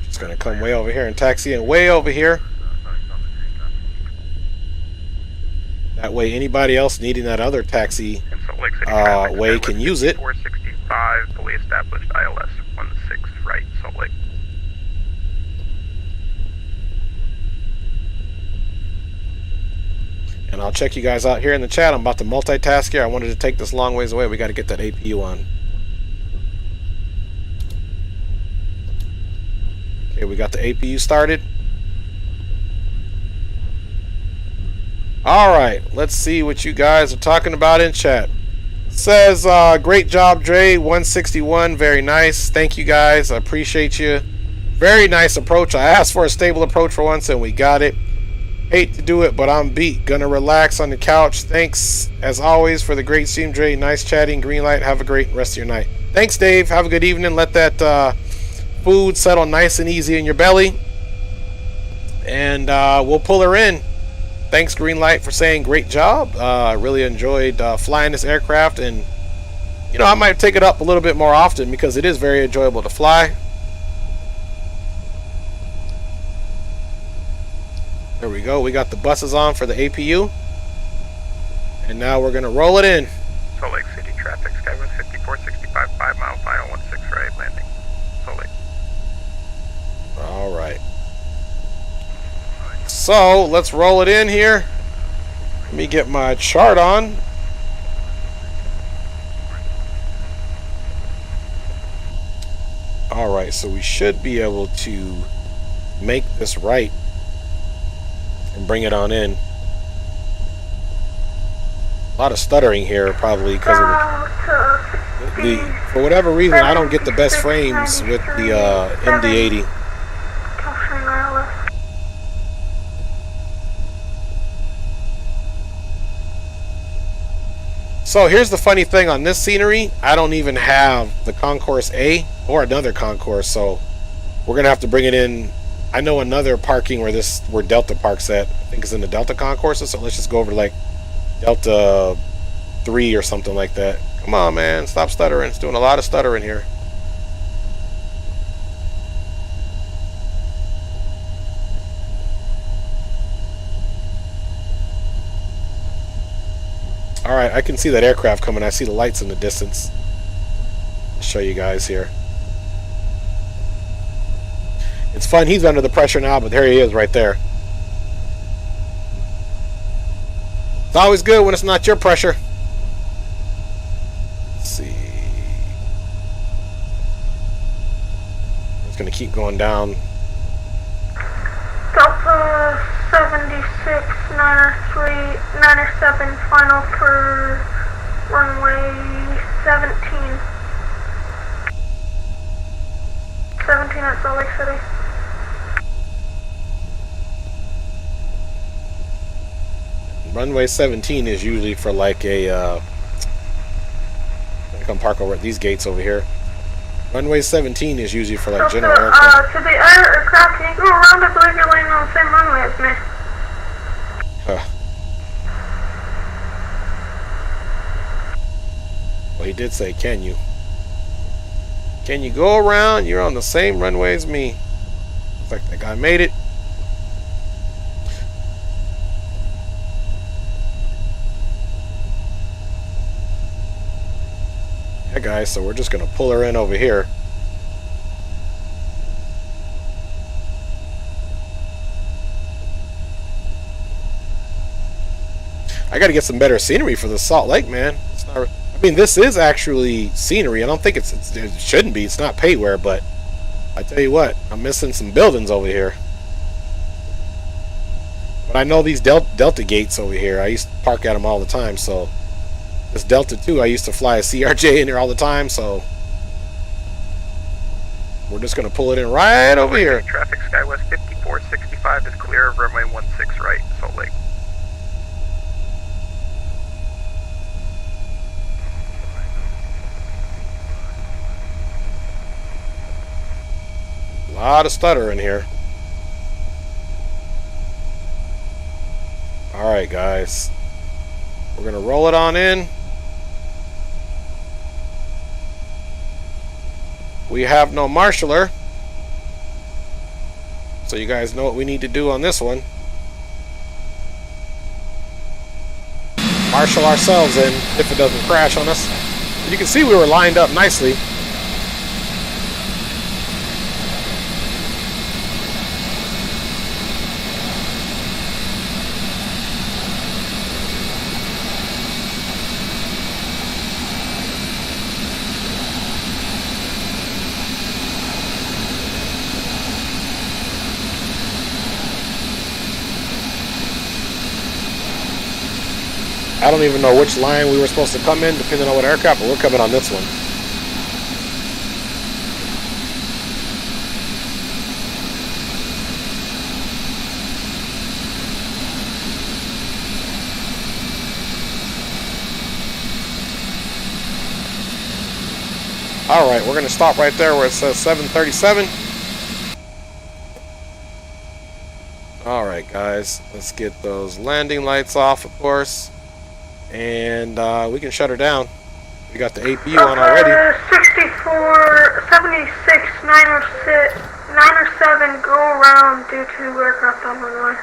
Just gonna come way over here and taxi in way over here. That way anybody else needing that other taxi way can use it. 465, fully established ILS 16 right, Salt Lake. And I'll check you guys out here in the chat. I'm about to multitask here. I wanted to take this long ways away. We got to get that APU on. Okay, we got the APU started. All right, let's see what you guys are talking about in chat. Says, great job, Dre. 161, very nice. Thank you, guys. I appreciate you. Very nice approach. I asked for a stable approach for once, and we got it. Hate to do it, but I'm beat. Gonna relax on the couch. Thanks, as always, for the great stream, Dre. Nice chatting. Green light. Have a great rest of your night. Thanks, Dave. Have a good evening. Let that food settle nice and easy in your belly. And we'll pull her in. Thanks, Greenlight, for saying great job. I really enjoyed flying this aircraft. And, you know, I might take it up a little bit more often because it is very enjoyable to fly. There we go. We got the buses on for the APU. And now we're going to roll it in. Salt Lake City traffic, Skywest 5465, 5 mile, final 16 right, landing. Salt Lake. All right. So let's roll it in here. Let me get my chart on. All right, so we should be able to make this right and bring it on in. A lot of stuttering here, probably because of the for whatever reason I don't get the best frames with the MD-80. So here's the funny thing on this scenery, I don't even have the Concourse A or another Concourse, so we're gonna have to bring it in. I know another parking where Delta parks at. I think it's in the Delta Concourses, so let's just go over to like Delta 3 or something like that. Come on, man, stop stuttering. It's doing a lot of stuttering here. Alright, I can see that aircraft coming. I see the lights in the distance. I'll show you guys here. It's fun, he's under the pressure now, but there he is right there. It's always good when it's not your pressure. Let's see. It's going to keep going down. Delta 76, 903, 907, final for runway 17. 17 at Salt Lake City. Runway 17 is usually for like a I'm gonna come park over at these gates over here. Runway 17 is usually for like general aircraft. To the aircraft, can you go around? I believe you're landing on the same runway as me. Huh. Well, he did say, can you? Can you go around? You're on the same runway as me. Looks like that guy made it. Yeah, guys, so we're just going to pull her in over here. I got to get some better scenery for the Salt Lake, man. It's not, I mean, this is actually scenery. I don't think it shouldn't be. It's not payware, but I tell you what, I'm missing some buildings over here. But I know these Delta gates over here. I used to park at them all the time, so... This Delta 2, I used to fly a CRJ in there all the time, so we're just going to pull it in right over here. Traffic Skywest 5465 is clear of runway 16 right, Salt Lake. A lot of stutter in here. Alright, guys. We're going to roll it on in. We have no marshaller, so you guys know what we need to do on this one. Marshal ourselves in if it doesn't crash on us. You can see we were lined up nicely. I don't even know which line we were supposed to come in, depending on what aircraft, but we're coming on this one. All right, we're going to stop right there where it says 737. All right, guys, let's get those landing lights off, of course, and we can shut her down. We got the APU on already. 64, 76, 906, 907, go around due to aircraft on runway.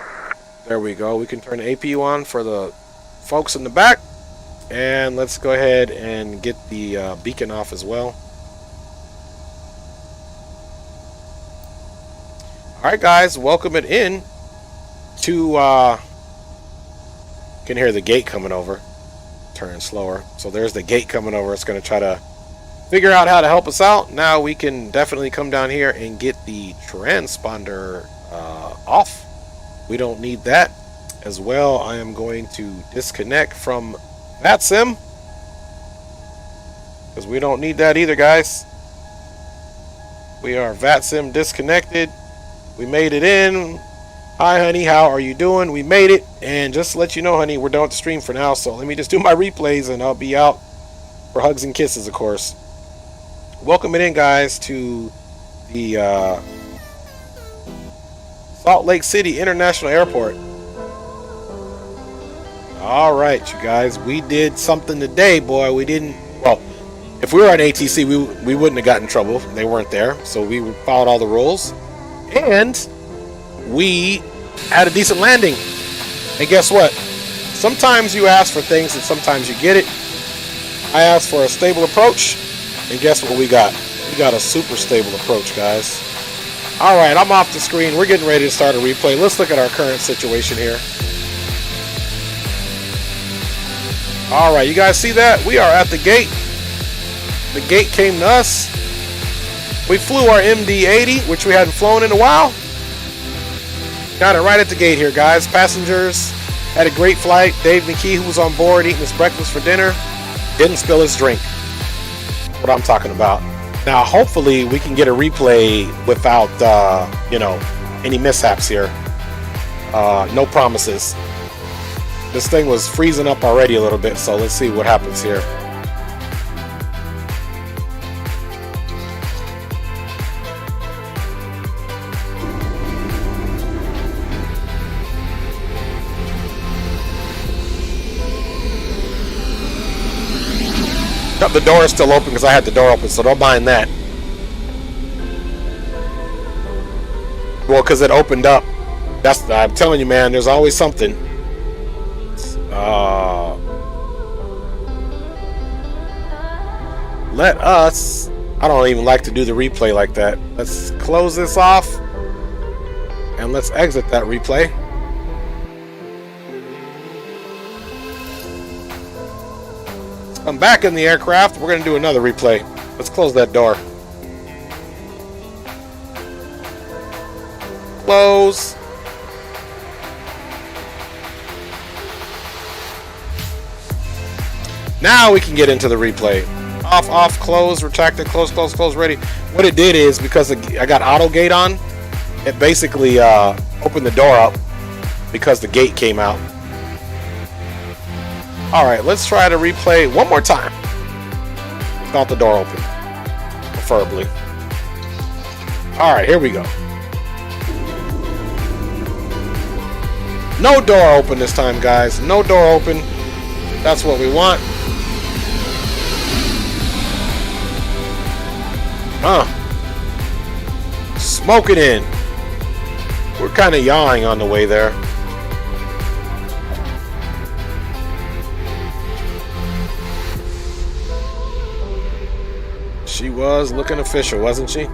There we go. We can turn the APU on for the folks in the back. And let's go ahead and get the beacon off as well. Alright, guys, welcome it in to can hear the gate coming over. Turn slower. So there's the gate coming over. It's going to try to figure out how to help us out. Now we can definitely come down here and get the transponder off. We don't need that. As well, I am going to disconnect from VATSIM, because we don't need that either, guys. We are VATSIM disconnected. We made it in. Hi, honey, how are you doing? We made it. And just to let you know, honey, we're done with the stream for now. So let me just do my replays and I'll be out for hugs and kisses, of course. Welcome it in, guys, to the Salt Lake City International Airport. All right, you guys, we did something today, boy. We didn't, well, if we were on ATC, we wouldn't have gotten in trouble. They weren't there, so we followed all the rules. And we had a decent landing. And guess what? Sometimes you ask for things and sometimes you get it. I asked for a stable approach, and guess what we got? We got a super stable approach, guys. All right, I'm off the screen. We're getting ready to start a replay. Let's look at our current situation here. All right, you guys see that? We are at the gate. The gate came to us. We flew our MD-80, which we hadn't flown in a while. Got it right at the gate here, guys. Passengers had a great flight. Dave McKee, who was on board eating his breakfast for dinner, didn't spill his drink. What I'm talking about. Now, hopefully, we can get a replay without, you know, any mishaps here. No promises. This thing was freezing up already a little bit, so let's see what happens here. The door is still open because I had the door open, so don't mind that. Well, because it opened up. I'm telling you, man, there's always something. Let us, I don't even like to do the replay like that. Let's close this off and let's exit that replay. Let's come back in the aircraft. We're going to do another replay. Let's close that door. Close. Now we can get into the replay. Off, off, close, retracted, close, close, close, ready. What it did is, because I got auto gate on, it basically opened the door up because the gate came out. Alright, let's try to replay one more time without the door open, preferably. Alright, here we go. No door open this time, guys. No door open. That's what we want. Smoke it in. We're kind of yawing on the way there. She was looking official, wasn't she?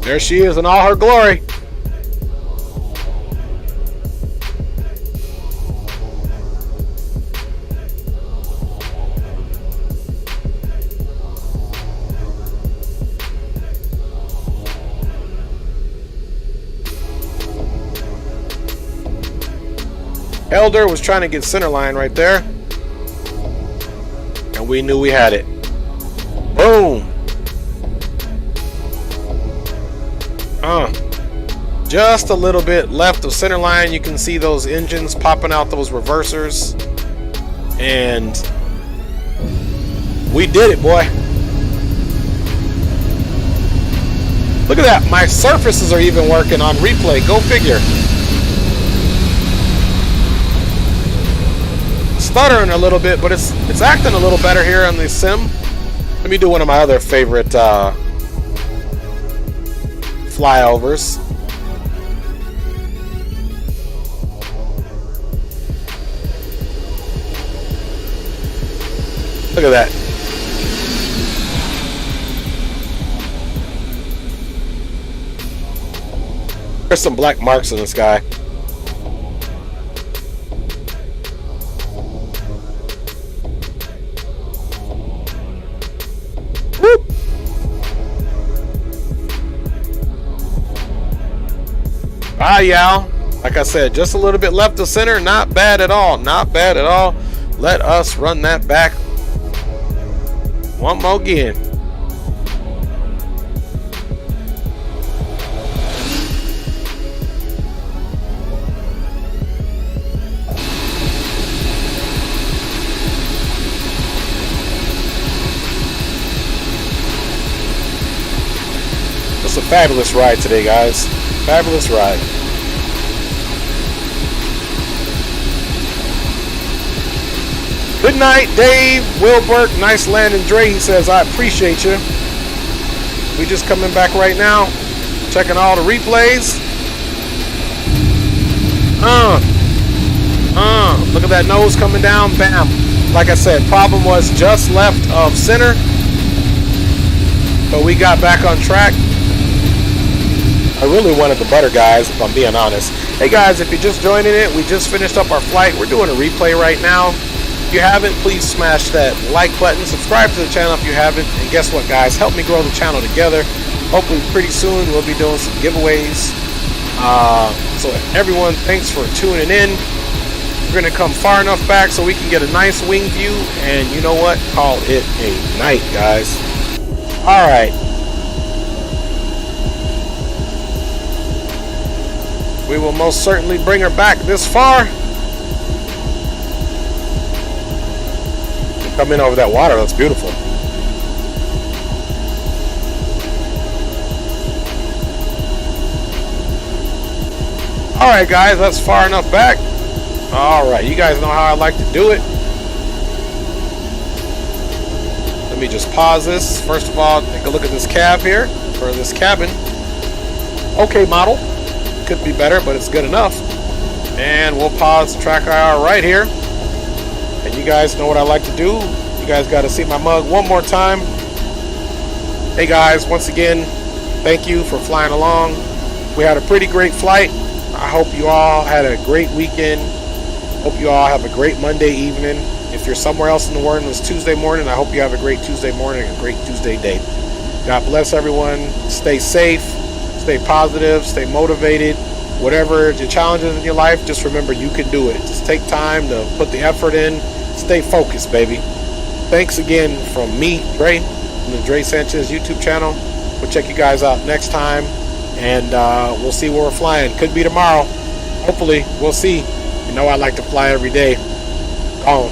There she is in all her glory. Elder was trying to get center line right there. And we knew we had it. Boom. Just a little bit left of center line. You can see those engines popping out, those reversers. And we did it, boy. Look at that. My surfaces are even working on replay. Go figure. Stuttering a little bit, but it's acting a little better here on the sim. Let me do one of my other favorite flyovers. Look at that. There's some black marks in the sky. Whoop. Ah, yeah. Like I said, just a little bit left of center. Not bad at all. Not bad at all. Let us run that back one more again. It's a fabulous ride today, guys. Fabulous ride. Good night, Dave Wilbert. Nice landing, Dre. He says, I appreciate you. We just coming back right now, checking all the replays. Look at that nose coming down. Bam. Like I said, problem was just left of center, but we got back on track. I really wanted the butter, guys, if I'm being honest. Hey, guys, if you're just joining it, we just finished up our flight. We're doing a replay right now. If you haven't, please smash that like button. Subscribe to the channel if you haven't. And guess what, guys? Help me grow the channel together. Hopefully pretty soon we'll be doing some giveaways. So everyone, thanks for tuning in. We're going to come far enough back so we can get a nice wing view. And you know what? Call it a night, guys. All right. We will most certainly bring her back this far. Come in over that water. That's beautiful. All right, guys, that's far enough back. All right, you guys know how I like to do it. Let me just pause this. First of all, take a look at this cab here, or this cabin. Okay, model. Could be better, but it's good enough. And we'll pause the track IR right here. And you guys know what I like to do. You guys got to see my mug one more time. Hey guys, once again, thank you for flying along. We had a pretty great flight. I hope you all had a great weekend. Hope you all have a great Monday evening. If you're somewhere else in the world and it's Tuesday morning, I hope you have a great Tuesday morning and a great Tuesday day. God bless everyone. Stay safe, stay positive, stay motivated. Whatever the challenges in your life, just remember you can do it. Just take time to put the effort in. Stay focused, baby. Thanks again from me, Dre, from the Dre Sanchez YouTube channel. We'll check you guys out next time, and we'll see where we're flying. Could be tomorrow. Hopefully, we'll see. You know I like to fly every day. Gone.